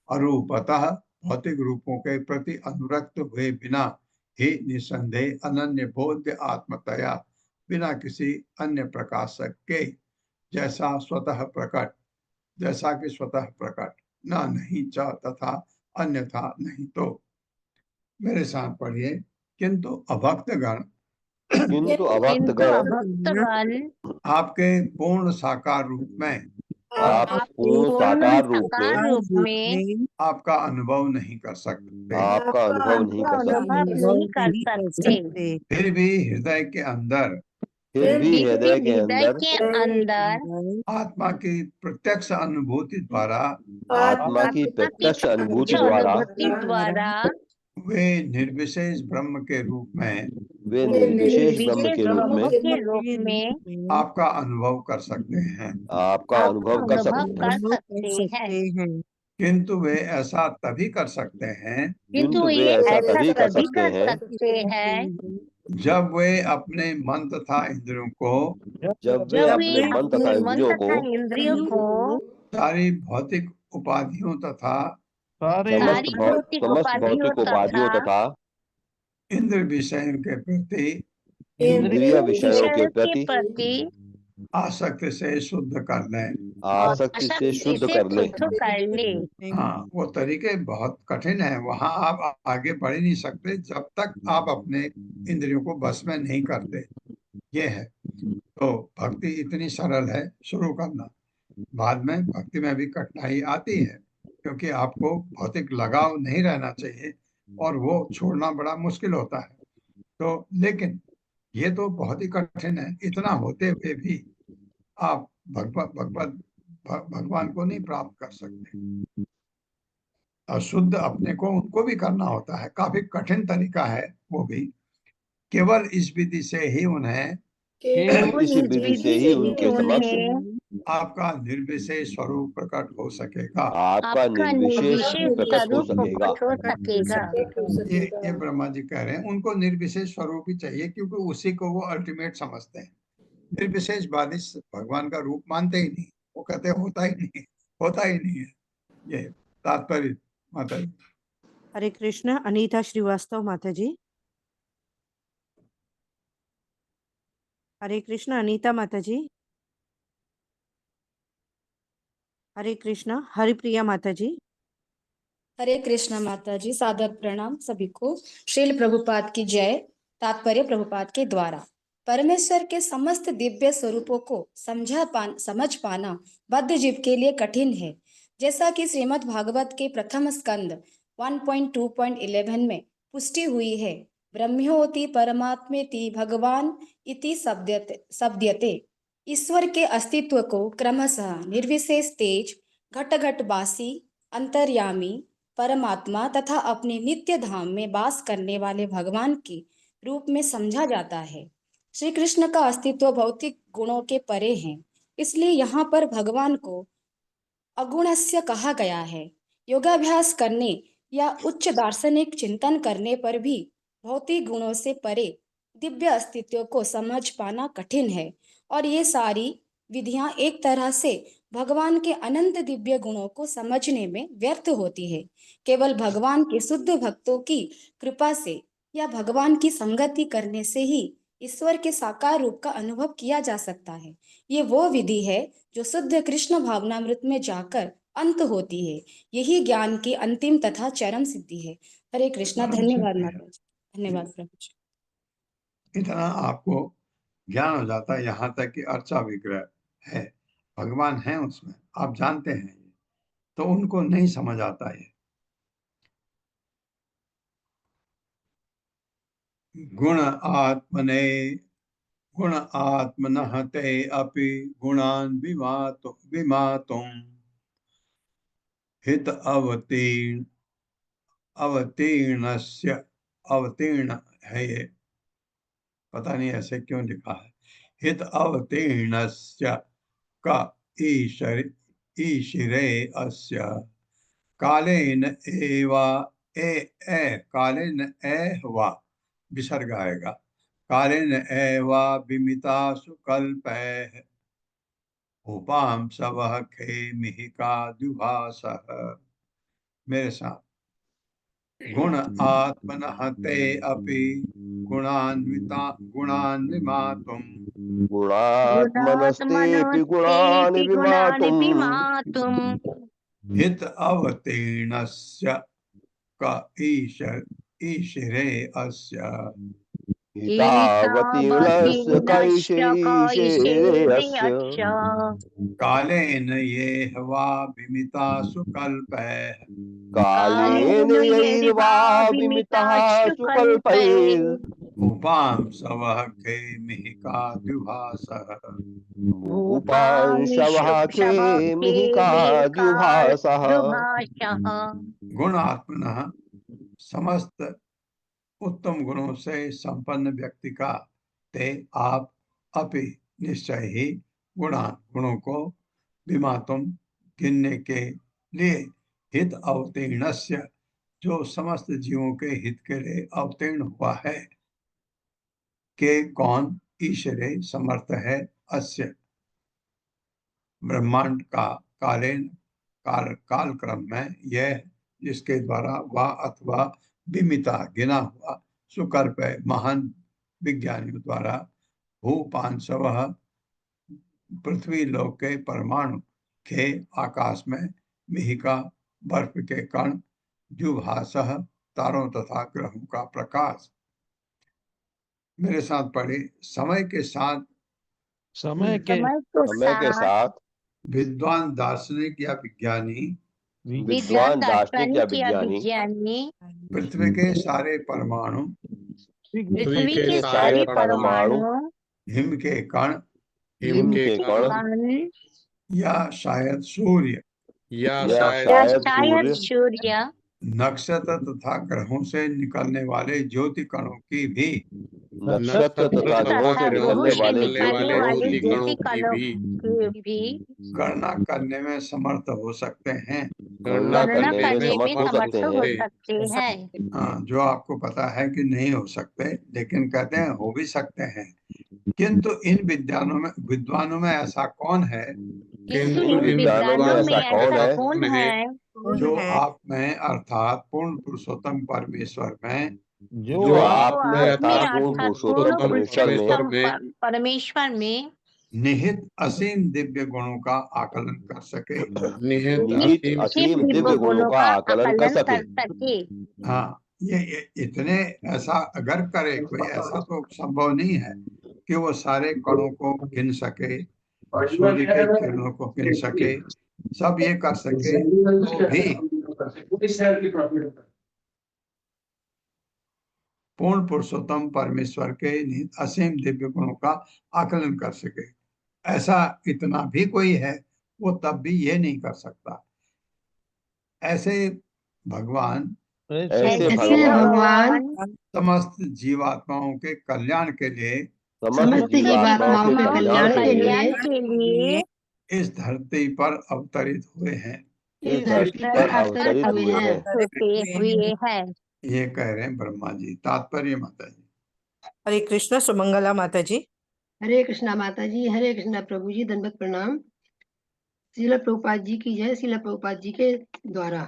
अरूपतः भौतिक रूपों के प्रति अनुरक्त हुए बिना ही निसंदेह अनन्य बोध्य आत्मतया बिना किसी अन्य प्रकाशक के जैसा कि स्वतः प्रकट न नहीं च तथा अन्यथा नहीं तो। मेरे साथ पढ़िए। किंतु अभक्तगण किंतु किंतु अभक्तगण अभक्तगण आपके पूर्ण साकार रूप में आप पूर्ण साकार रूप में रूप में आपका अनुभव नहीं कर सकते, आपका अनुभव नहीं कर सकते, अनुभव नहीं कर सकते। फिर भी हृदय के अंदर फिर भी हृदय के हृदय अंदर के अंदर आत्मा की प्रत्यक्ष अनुभूति द्वारा आत्मा की प्रत्यक्ष अनुभूति द्वारा वे निर्विशेष ब्रह्म के रूप में वे निर्विशेष ब्रह्म विशेष के रूप ब्रह्म में के रूप में आपका अनुभव कर सकते हैं। आपका अनुभव कर सकते हैं। सकते हैं। किंतु वे ऐसा तभी कर सकते हैं किंतु वे ऐसा तभी कर सकते हैं हैं जब वे अपने मन तथा इंद्रियों को जब वे अपने मन तथा इंद्रियों को इंद्रियों को सारी भौतिक उपाधियों तथा समस्त भौतिक उपाधियों तथा इंद्र विषयों के प्रति इंद्रिय विषयों के प्रति आसक्ति से शुद्ध कर लें। आसक्ति से शुद्ध कर ले। हाँ, वो तरीके बहुत कठिन है, वहां आप आगे बढ़ ही नहीं सकते जब तक आप अपने इंद्रियों को बस में नहीं करते। ये है तो भक्ति इतनी सरल है शुरू करना, बाद में भक्ति में भी कठिनाई आती है क्योंकि आपको भौतिक लगाव नहीं रहना चाहिए और वो छोड़ना बड़ा मुश्किल होता है। तो लेकिन ये तो बहुत ही कठिन है। इतना होते हुए भी आप भगवान को नहीं प्राप्त कर सकते। और शुद्ध अपने को उनको भी करना होता है, काफी कठिन तरीका है वो भी। केवल इस विधि से ही उन्हें इसी विधि से ही उनके समक्ष आपका निर्विशेष स्वरूप प्रकट हो सकेगा। आपका निर्विशेष प्रकट हो सकेगा। ये ब्रह्मा जी कह रहे हैं उनको निर्विशेष स्वरूप ही चाहिए क्योंकि उसी को वो अल्टीमेट समझते हैं। निर्विशेष वादी भगवान का रूप मानते ही नहीं, वो कहते होता ही नहीं है। ये तात्पर्य। माता जी। हरे कृष्ण। अनीता श्रीवास्तव माता जी। हरे कृष्ण अनीता माता जी। हरे कृष्ण हरिप्रिया माता जी। हरे कृष्णा माता जी। सादर प्रणाम सभी को। श्रील प्रभुपाद की जय। तात्पर्य प्रभुपाद के द्वारा परमेश्वर के समस्त दिव्य स्वरूपों को समझ पाना बद्ध जीव के लिए कठिन है। जैसा कि श्रीमद् भागवत के प्रथम स्कंद 1.2.11 में पुष्टि हुई है, ब्रह्मोति परमात्मेति भगवान इति शब्दयते। ईश्वर के अस्तित्व को क्रमशः निर्विशेष तेज, घटघटवासी, अंतर्यामी, परमात्मा तथा अपने नित्य धाम में वास करने वाले भगवान के रूप में समझा जाता है। श्री कृष्ण का अस्तित्व भौतिक गुणों के परे है, इसलिए यहाँ पर भगवान को अगुणस्य कहा गया है। योगाभ्यास करने या उच्च दार्शनिक चिंतन करने पर भी भौतिक गुणों से परे दिव्य अस्तित्व को समझ पाना कठिन है और ये सारी विधियां एक तरह से भगवान के अनंत दिव्य गुणों को समझने में व्यर्थ होती है। केवल भगवान के शुद्ध भक्तों की कृपा से या भगवान की संगति करने से ही ईश्वर के साकार रूप का अनुभव किया जा सकता है। ये वो विधि है जो शुद्ध कृष्ण भावनामृत में जाकर अंत होती है। यही ज्ञान की अंतिम तथा चरम सिद्धि है। हरे कृष्णा। धन्यवाद माता जी। धन्यवाद प्रभु जी। इतना आपको ज्ञान हो जाता है, यहाँ तक कि अर्चा विग्रह है, भगवान है उसमें, आप जानते हैं, तो उनको नहीं समझ आता है। गुण आत्मनः ते अपि गुणान् विमातुं हित अवतीर्ण है ये। पता नहीं ऐसे क्यों लिखा है। हित अवतीर्णस्य क ईशिरे अस्य कालेन एवा कालेन एवा विसर्ग आएगा। कालेन एवा विमितासु कल्पैः उपां सवः खेमिहिका द्विभासः। मेरे साथ, गुण आत्मनः ते अपि गुणान्विमातुम् गुणात्मनस्तेऽपि गुणान् गुणात्मनस्तेऽपि गुणान् विमातुम् हित अवतीर्णस्य क ईशिरे अस्य हितावतीर्णस्य कैशेरेऽस्य कालेन येहवा विमितासु कल्पैः कालेन यैर्वा विमितः सुकल्पैर् उपां सवः खेमिहिका द्विभासः उपांशवः खेमिहिका द्विभासः। गुणात्मनः समस्त उत्तम गुणों से संपन्न व्यक्ति का ते आप अपि निश्चय ही गुणों को विमातुम गिनने के लिए हित अवतीर्णस्य जो समस्त जीवों के हित के लिए अवतीर्ण हुआ है के कौन ईश्वरे समर्थ है अस्य ब्रह्मांड का काल क्रम में यह जिसके द्वारा वह अथवा विमिता गिना हुआ सुकल्प महान विज्ञानियों द्वारा भूपांशवः पृथ्वी लोक के परमाणु के आकाश में मिहिका बर्फ के कण द्विभासः तारों तथा ग्रहों का प्रकाश। मेरे साथ पढ़े, समय के साथ विद्वान दार्शनिक या विज्ञानी पृथ्वी के सारे परमाणु हिम के कण या शायद सूर्य नक्षत्र तथा ग्रहों से निकलने वाले ज्योति कणों की भी नक्षत्र तथा ग्रहों से निकलने वाले ज्योति कणों भी गणना करने में समर्थ हो सकते हैं। गणना करने में समर्थ हो सकते हैं। हाँ, जो आपको पता है कि नहीं हो सकते, लेकिन कहते हैं हो भी सकते हैं। किंतु इन विद्वानों में ऐसा कौन है जो आप में अर्थात पूर्ण पुरुषोत्तम परमेश्वर में जो आप में अर्थात पूर्ण पुरुषोत्तम परमेश्वर में निहित असीम दिव्य गुणों का आकलन कर सके। निहित असीम दिव्य गुणों का आकलन कर सके। हाँ, ये इतने ऐसा अगर करे कोई, ऐसा तो संभव नहीं है कि वो सारे कणों को गिन सके, सूर्य के किरणों को गिन सके, सब ये कर सके, तो भी पूर्ण पुरुषोत्तम परमेश्वर के निहित असीम दिव्य गुणों का आकलन कर सके, ऐसा इतना भी कोई है, वो तब भी ये नहीं कर सकता। ऐसे भगवान समस्त जीवात्माओं के कल्याण के लिए इस धरती पर अवतरित हुए हैं। ये कह रहे हैं ब्रह्मा जी। तात्पर्य माता जी। हरे कृष्ण। सुमंगला माता जी। हरे कृष्णा माता जी। हरे कृष्णा प्रभु जी। दंडवत प्रणाम। श्रील प्रभुपाद जी की जय। श्रील प्रभुपाद जी के द्वारा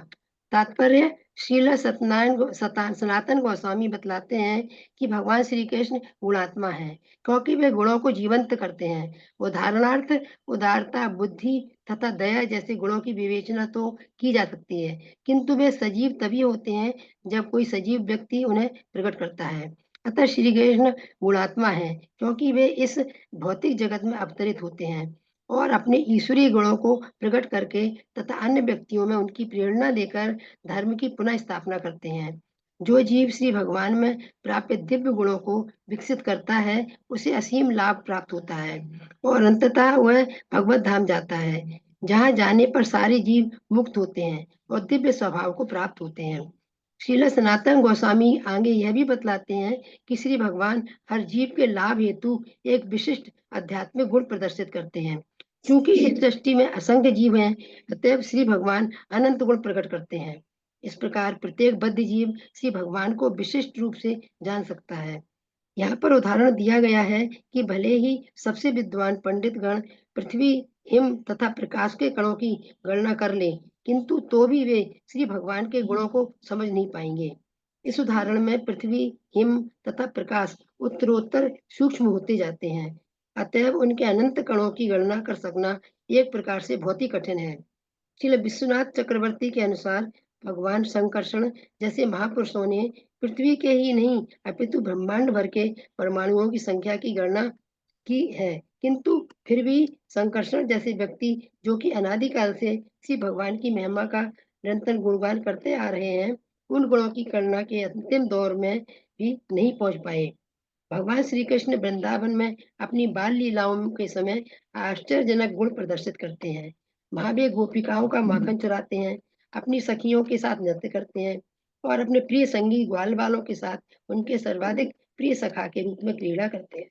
तात्पर्य, श्रील सनातन गोस्वामी बतलाते हैं कि भगवान श्री कृष्ण गुणात्मा हैं, क्योंकि वे गुणों को जीवंत करते हैं। उदाहरणार्थ उदारता, बुद्धि तथा दया जैसे गुणों की विवेचना तो की जा सकती है, किंतु वे सजीव तभी होते हैं जब कोई सजीव व्यक्ति उन्हें प्रकट करता है। अतः श्री कृष्ण गुणात्मा है, क्योंकि वे इस भौतिक जगत में अवतरित होते हैं और अपने ईश्वरीय गुणों को प्रकट करके तथा अन्य व्यक्तियों में उनकी प्रेरणा देकर धर्म की पुनः स्थापना करते हैं। जो जीव श्री भगवान में प्राप्त दिव्य गुणों को विकसित करता है, उसे असीम लाभ प्राप्त होता है और अंततः वह भगवत धाम जाता है, जहाँ जाने पर सारे जीव मुक्त होते हैं और दिव्य स्वभाव को प्राप्त होते हैं। श्रील सनातन गोस्वामी आगे यह भी बतलाते हैं कि श्री भगवान हर जीव के लाभ हेतु एक विशिष्ट आध्यात्मिक गुण प्रदर्शित करते हैं। क्योंकि इस सृष्टि में असंख्य जीव हैं, अतएव श्री भगवान अनंत गुण प्रकट करते हैं। इस प्रकार प्रत्येक बद्ध जीव श्री भगवान को विशिष्ट रूप से जान सकता है। यहाँ पर उदाहरण दिया गया है कि भले ही सबसे विद्वान पंडित गण पृथ्वी, हिम तथा प्रकाश के कणों की गणना कर ले, किंतु तो भी वे श्री भगवान के गुणों को समझ नहीं पाएंगे। इस उदाहरण में पृथ्वी, हिम तथा प्रकाश उत्तरोत्तर सूक्ष्म होते जाते हैं, अतएव उनके अनंत कणों की गणना कर सकना एक प्रकार से बहुत ही कठिन है। श्रील विश्वनाथ चक्रवर्ती के अनुसार भगवान संकर्षण जैसे महापुरुषों ने पृथ्वी के ही नहीं अपितु ब्रह्मांड भर के परमाणुओं की संख्या की गणना की है, किंतु फिर भी संकर्षण जैसे व्यक्ति जो कि अनादिकाल से श्री भगवान की महिमा का निरंतर गुणगान करते आ रहे हैं, उन गुणों की गणना के अंतिम दौर में भी नहीं पहुंच पाए। भगवान श्री कृष्ण वृंदावन में अपनी बाल लीलाओं के समय आश्चर्यजनक गुण प्रदर्शित करते हैं। वहां वे गोपिकाओं का माखन चुराते हैं, अपनी सखियों के साथ नृत्य करते हैं और अपने प्रिय संगी ग्वाल बालों के साथ उनके सर्वाधिक प्रिय सखा के रूप में क्रीड़ा करते हैं।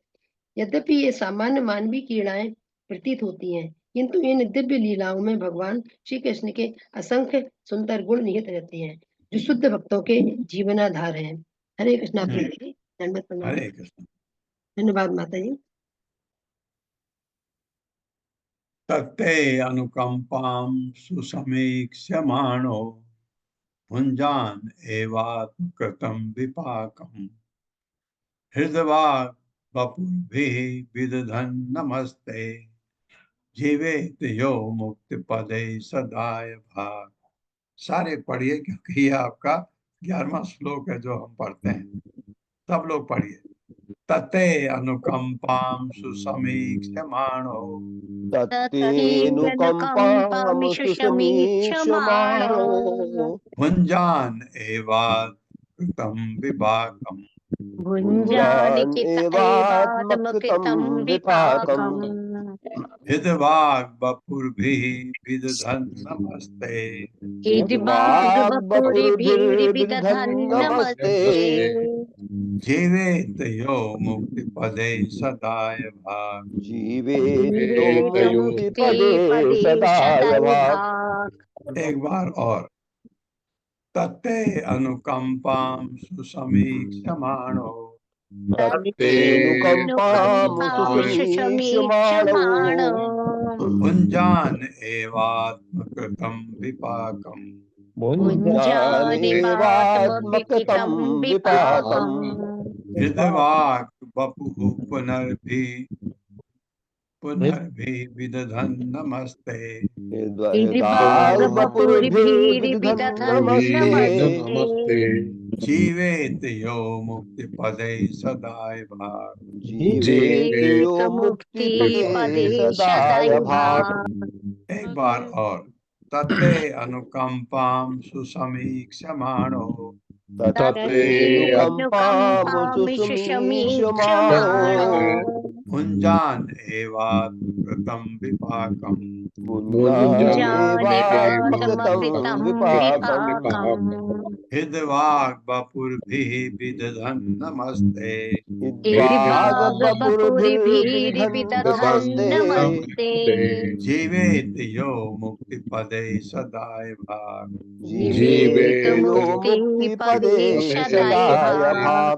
यद्यपि ये सामान्य मानवीय क्रीड़ाएं प्रतीत होती हैं, किंतु इन दिव्य लीलाओं में भगवान श्री कृष्ण के असंख्य सुंदर गुण निहित रहते हैं, जो शुद्ध भक्तों के जीवनाधार हैं। हरे कृष्णा प्रभु जी, दंडवत प्रणाम। हरे कृष्ण। धन्यवाद माता जी। तत्ते अनुकंपां सुसमीक्ष्यमाणो भुञ्जान एवात्मकृतं विपाकम् हृदवाक् वपुर्भिः विदधन् नमस्ते जीवेत यो मुक्ति पदे सदाय भाग। सारे पढ़िए क्योंकि ये आपका 11वां श्लोक है जो हम पढ़ते हैं, सब लोग पढ़िए। तते अनुकंपां सुसमीक्ष्यमाणो तत्तेऽनुकम्पां सुसमीक्ष्यमाणो भुञ्जान एवात्मकृतं विपाकम् भुञ्जान एवात्मकृतं विपाकम् हृदवाग् वपुर्भिः विदधन् नमस्ते हृद्वाग् वपुर्भिर्विदधन् नमस्ते जीवेत यो मुक्ति पदे सदाय भाग। जीवेत यो मुक्तिपदे सदाय भाग। एक बार और। तत्ते अनुकंपां सुसमीक्ष्यमाणो तत्तेऽनुकम्पां सुसमीक्ष्यमाणो भुञ्जान एवात्मकृतं विपाकम् भुञ्जान एवात्मकृतं विपाकम् हृदवाक् वपुः पुनर्भि विदधन् नमस्ते हृद्वाग् वपुर्भिर्विदधन् नमस्ते जीवेत यो मुक्ति पदे सदाय भाग। जीवेत यो मुक्तिपदे सदाय भाग। एक बार और। तत्ते अनुकंपां सुसमीक्ष्यमाणो तत्तेऽनुकम्पां सुसमीक्ष्यमाणो भुञ्जान एवात्मकृतं विपाकम् भुञ्जान एवात्मकृतं विपाकम् हृदवाग् वपुर्भिः विदधन् नमस्ते हृद्वाग् वपुर्भिर्विदधन् नमस्ते जीवेत यो मुक्ति पदे सदाय भाग। जीवेत यो मुक्तिपदे सदाय भाग।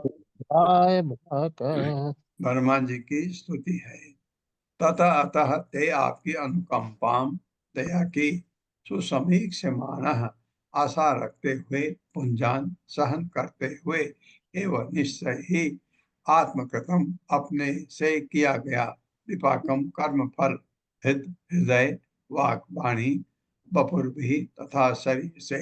ब्रह्मा जी की स्तुति है। तथा अतः ते आपकी अनुकंपाम दया की सुसमीक्ष्यमाणः आशा रखते हुए पुंजान सहन करते हुए एवं निश्चय ही आत्मकृतम अपने से किया गया विपाकम कर्म फल हृदय वाक वाणी बपुर भी तथा शरीर से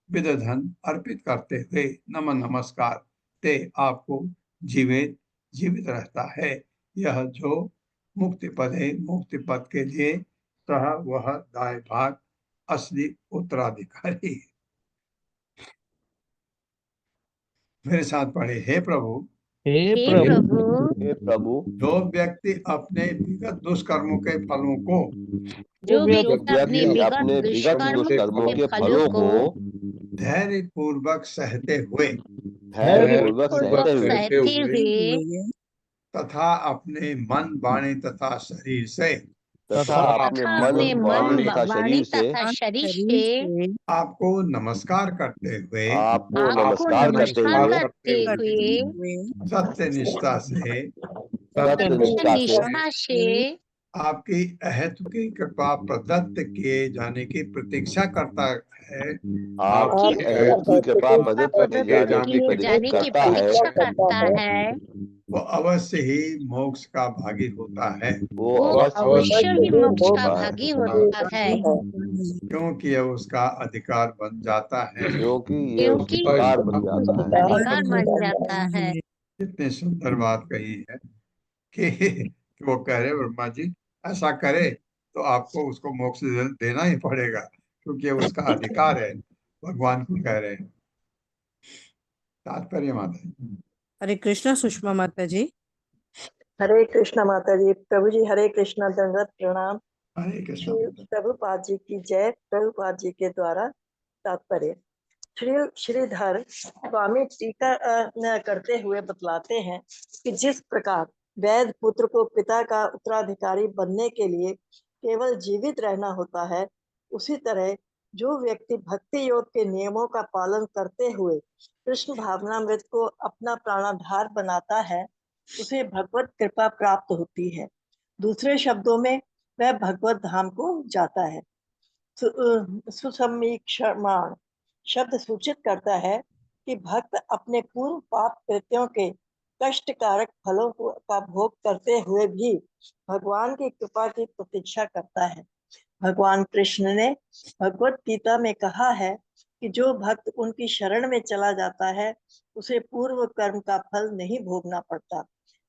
विदधन अर्पित करते हुए नमन नमस्कार ते आपको जीवित रहता है। यह जो मुक्ति पद है, मुक्ति पद के लिए सह वह दाय भाग असली उत्तराधिकारी। मेरे साथ पढ़े। हे प्रभु, हे प्रभु, जो व्यक्ति अपने विगत दुष्कर्मों के फलों को अपने विगत दुष्कर्मों के फलों को धैर्य पूर्वक सहते हुए धैर्य पूर्वक सहते हुए सहते हुए तथा अपने मन, वाणी तथा शरीर से तथा अपने मन, वाणी तथा शरीर से आपको नमस्कार करते हुए आपको नमस्कार करते हुए सत्य निष्ठा से सत्यनिष्ठा से आपकी अहेतुकी कृपा प्रदत्त किए जाने की प्रतीक्षा करता है। आपकी अहेतुकी कृपा प्रदत्त किए जाने की प्रतीक्षा करता है। वो अवश्य ही मोक्ष का भागी होता है, वो अवश्य ही मोक्ष का भागी होता है, क्योंकि यह उसका अधिकार बन जाता है। क्योंकि ये उसका अधिकार बन जाता है। कितनी सुंदर बात कही है कि वो कह रहे ब्रह्मा जी ऐसा करे तो आपको उसको मोक्ष देना ही पड़ेगा, क्योंकि उसका अधिकार है। भगवान को कह रहे हैं। तात्पर्य माता जी। हरे कृष्णा सुषमा माता जी। हरे कृष्णा माता जी। प्रभु जी हरे कृष्णा, दंडवत प्रणाम। हरे कृष्ण। श्री प्रभुपाद जी की जय। प्रभुपाद जी के द्वारा तात्पर्य। श्रीधर स्वामी टीका करते हुए बतलाते हैं कि जिस प्रकार वैद पुत्र को पिता का उत्तराधिकारी बनने के लिए केवल जीवित रहना होता है, उसी तरह जो व्यक्ति भक्ति योग के नियमों का पालन करते हुए कृष्ण भावनामृत को अपना प्राणाधार बनाता है, उसे भगवत कृपा प्राप्त होती है। दूसरे शब्दों में वह भगवत धाम को जाता है। सुसमीक्षमाण शब्द सूचित करता है कि भक्त अपने पूर्व पाप कृत्यों के कष्टकारक फलों का भोग करते हुए भी भगवान की कृपा की प्रतीक्षा करता है। भगवान कृष्ण ने भगवत गीता में कहा है कि जो भक्त उनकी शरण में चला जाता है उसे पूर्व कर्म का फल नहीं भोगना पड़ता।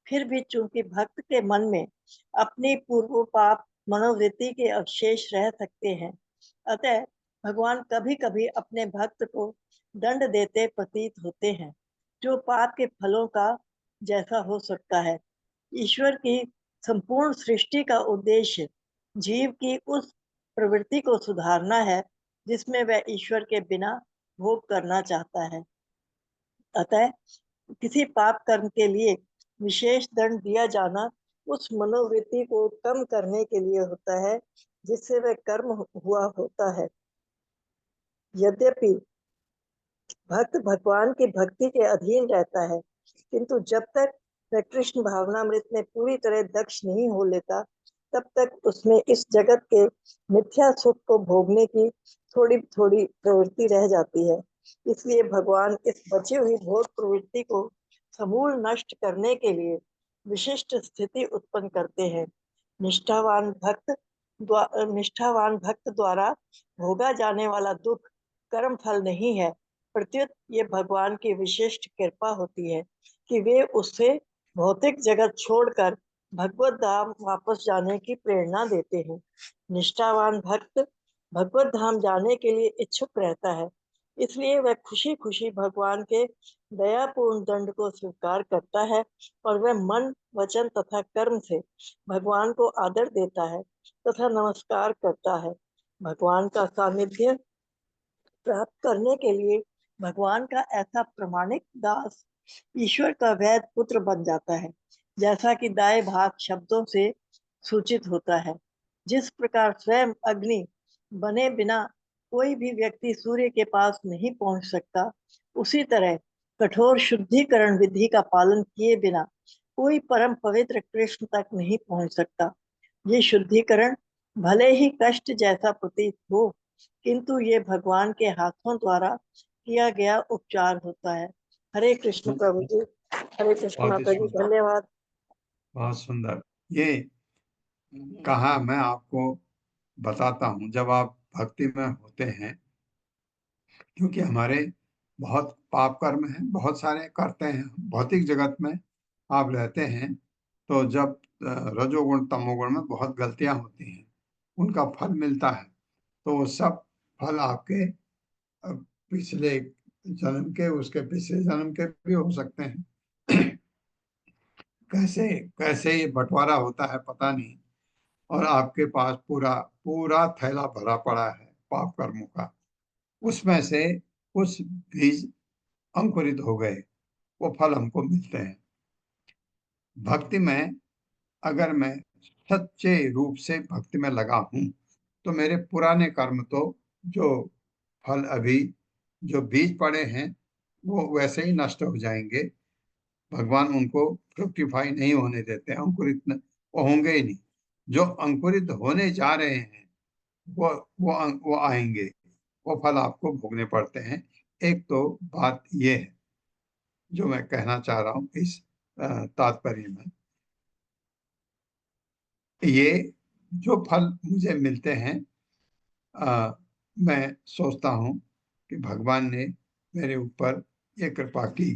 फिर भी चूंकि भक्त के मन में अपनी पूर्व पाप मनोवृत्ति के अवशेष रह सकते हैं, अतः भगवान कभी कभी अपने भक्त को दंड देते प्रतीत होते हैं, जो पाप के फलों का जैसा हो सकता है। ईश्वर की संपूर्ण सृष्टि का उद्देश्य जीव की उस प्रवृत्ति को सुधारना है जिसमें वह ईश्वर के बिना भोग करना चाहता है। अतः किसी पाप कर्म के लिए विशेष दंड दिया जाना उस मनोवृत्ति को कम करने के लिए होता है जिससे वह कर्म हुआ होता है। यद्यपि भक्त भगवान की भक्ति के अधीन रहता है, किंतु जब तक वह कृष्ण भावनामृत में पूरी तरह दक्ष नहीं हो लेता, तब तक उसमें इस जगत के मिथ्या सुख को भोगने की थोड़ी थोड़ी प्रवृत्ति रह जाती है। इसलिए भगवान इस बची हुई भोग प्रवृत्ति को समूल नष्ट करने के लिए विशिष्ट स्थिति उत्पन्न करते हैं। निष्ठावान भक्त द्वारा भोगा जाने वाला दुख कर्म फल नहीं है, प्रत्युत ये भगवान की विशिष्ट कृपा होती है कि वे उससे भौतिक जगत छोड़कर भगवत धाम वापस जाने की प्रेरणा देते हैं। निष्ठावान भक्त भगवत धाम जाने के लिए इच्छुक रहता है, इसलिए वह खुशी खुशी भगवान के दयापूर्ण दंड को स्वीकार करता है और वह मन, वचन तथा कर्म से भगवान को आदर देता है तथा नमस्कार करता है। भगवान का सानिध्य प्राप्त करने के लिए भगवान का ऐसा प्रमाणिक दास ईश्वर का वैद पुत्र बन जाता है, जैसा कि दाएं भाग शब्दों से सूचित होता है। जिस प्रकार स्वयं अग्नि बने बिना कोई भी व्यक्ति सूर्य के पास नहीं पहुंच सकता, उसी तरह कठोर शुद्धिकरण विधि का पालन किए बिना कोई परम पवित्र कृष्ण तक नहीं पहुंच सकता। ये शुद्धिकरण भले ही कष्ट जैसा प्रतीत हो, किंतु ये भगवान के हाथों द्वारा किया गया उपचार होता है। हरे कृष्ण प्रभु जी। हरे कृष्ण माता जी। धन्यवाद। बहुत सुंदर। ये कहा मैं आपको बताता हूँ, जब आप भक्ति में होते हैं, क्योंकि हमारे बहुत पाप कर्म हैं, बहुत सारे करते हैं, भौतिक जगत में आप रहते हैं, तो जब रजोगुण तमोगुण में बहुत गलतियां होती हैं, उनका फल मिलता है, तो वो सब फल आपके पिछले जन्म के, उसके पिछले जन्म के भी हो सकते हैं। कैसे कैसे ये बंटवारा होता है पता नहीं, और आपके पास पूरा पूरा थैला भरा पड़ा है पाप कर्मों का। उसमें से कुछ बीज अंकुरित हो गए, वो फल हमको मिलते हैं। भक्ति में अगर मैं सच्चे रूप से भक्ति में लगा हूं तो मेरे पुराने कर्म तो जो फल अभी जो बीज पड़े हैं वो वैसे ही नष्ट हो जाएंगे। भगवान उनको फ्रुक्टिफाई नहीं होने देते, अंकुरित वो होंगे ही नहीं। जो अंकुरित होने जा रहे हैं वो आएंगे, वो फल आपको भोगने पड़ते हैं। एक तो बात ये है जो मैं कहना चाह रहा हूँ इस तात्पर्य में, ये जो फल मुझे मिलते हैं मैं सोचता हूँ कि भगवान ने मेरे ऊपर ये कृपा की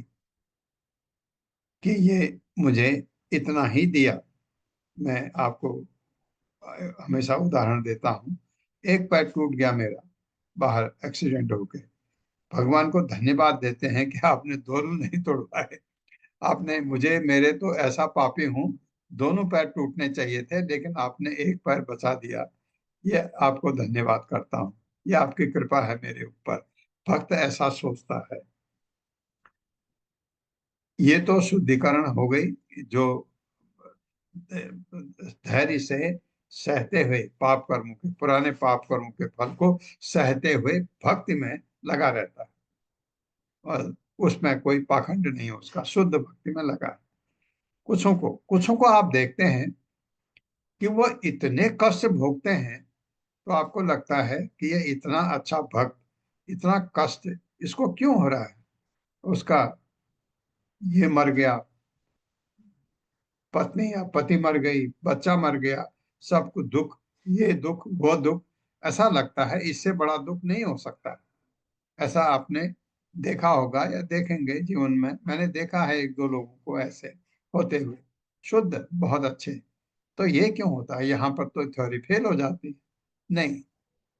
कि ये मुझे इतना ही दिया। मैं आपको हमेशा उदाहरण देता हूँ, एक पैर टूट गया मेरा बाहर एक्सीडेंट होके, भगवान को धन्यवाद देते हैं कि आपने दोनों नहीं तोड़वाए। आपने मुझे, मेरे तो ऐसा पापी हूँ, दोनों पैर टूटने चाहिए थे लेकिन आपने एक पैर बचा दिया। ये आपको धन्यवाद करता हूँ, ये आपकी कृपा है मेरे ऊपर। भक्त ऐसा सोचता है। ये तो शुद्धिकरण हो गई जो धैर्य से सहते हुए पाप कर्मों के, पुराने पाप कर्मों के फल को सहते हुए भक्ति में लगा रहता है और उसमें कोई पाखंड नहीं है, उसका शुद्ध भक्ति में लगा है। कुछों को आप देखते हैं कि वो इतने कष्ट भोगते हैं तो आपको लगता है कि ये इतना अच्छा भक्त, इतना कष्ट इसको क्यों हो रहा है। उसका ये मर गया, पत्नी या पति मर गई, बच्चा मर गया, सब कुछ दुख, ये दुख वो दुख, ऐसा लगता है इससे बड़ा दुख नहीं हो सकता। ऐसा आपने देखा होगा या देखेंगे जीवन में, मैंने देखा है एक दो लोगों को ऐसे होते हुए, शुद्ध बहुत अच्छे। तो ये क्यों होता है, यहाँ पर तो थ्योरी फेल हो जाती है। नहीं,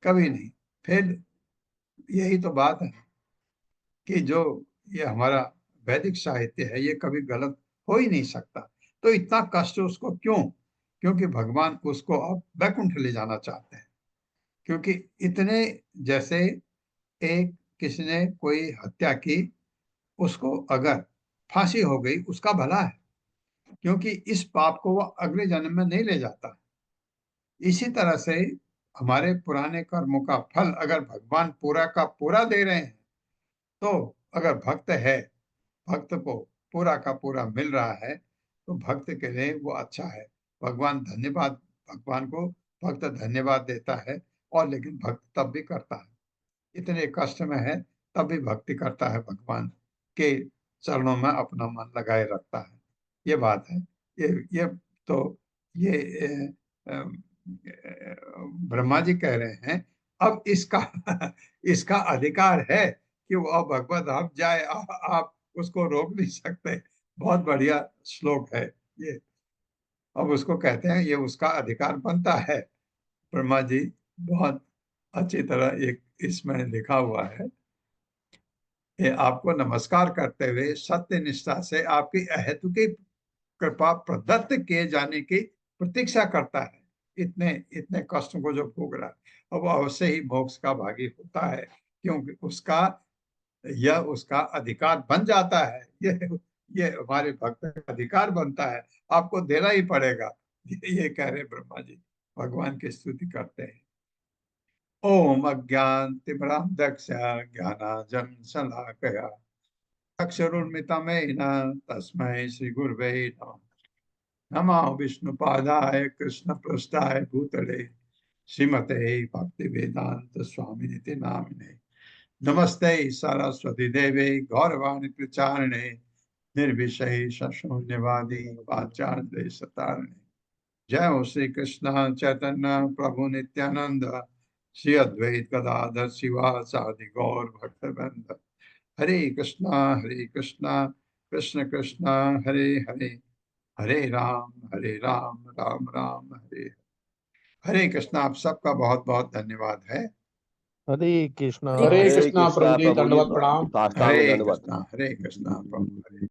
कभी नहीं फेल। यही तो बात है कि जो ये हमारा वैदिक साहित्य है ये कभी गलत हो ही नहीं सकता। तो इतना कष्ट उसको क्यों? क्योंकि भगवान उसको अब वैकुंठ ले जाना चाहते हैं। क्योंकि इतने, जैसे एक किसी ने कोई हत्या की, उसको अगर फांसी हो गई उसका भला है, क्योंकि इस पाप को वो अगले जन्म में नहीं ले जाता। इसी तरह से हमारे पुराने कर्मों का फल अगर भगवान पूरा का पूरा दे रहे हैं, तो अगर भक्त है, भक्त को पूरा का पूरा मिल रहा है, तो भक्त के लिए वो अच्छा है। भगवान को भक्त धन्यवाद देता है, और लेकिन भक्त तब भी करता है, इतने कष्ट में है तब भी भक्ति करता है, भगवान के चरणों में अपना मन लगाए रखता है। ये बात है। ये तो ये ब्रह्मा जी कह रहे हैं अब इसका इसका अधिकार है कि वो अब भगवत धाम जाए, आप उसको रोक नहीं सकते। बहुत बढ़िया श्लोक है ये। अब उसको कहते हैं ये उसका अधिकार बनता है। ब्रह्मा जी बहुत अच्छी तरह एक इसमें लिखा हुआ है, ये आपको नमस्कार करते हुए सत्य निष्ठा से आपकी अहेतुकी कृपा प्रदत्त किए जाने की प्रतीक्षा करता है। इतने इतने कष्टों को जो भोग रहा है अब अवश्य ही मोक्ष का भागी होता है, क्योंकि यह उसका अधिकार बन जाता है। ये हमारे भक्त का अधिकार बनता है, आपको देना ही पड़ेगा। ये कह रहे ब्रह्मा जी, भगवान की स्तुति करते हैं। ओम अज्ञानतिमिरान्धस्य ज्ञानाञ्जनशलाकया चक्षुरुन्मिलितमेन तस्मै श्रीगुरवे नमः। नमो विष्णुपादाय कृष्णपृष्ठाय भूतले श्रीमते भक्तिवेदांत स्वामिनिति नामिने। नमस्ते सरस्वती देवे गौरवाणी प्रचारिणे निर्विषय शून्यवादी वाचार्य सतारिणे। जय हो श्री कृष्ण चैतन्य प्रभु नित्यानंद, श्री अद्वैत गदाधर शिवासादि गौर भक्तवृंद। हरे कृष्णा कृष्ण कृष्ण हरे हरे, हरे राम राम राम हरे हरे। हरे कृष्णा। आप सबका बहुत बहुत धन्यवाद है। हरे कृष्णा हरे कृष्णा कृष्णा प्रभु जी, प्रभु जी, दंडवत प्रणाम। साष्टांग हरे दंडवत। कृष्णा प्रभु हरे।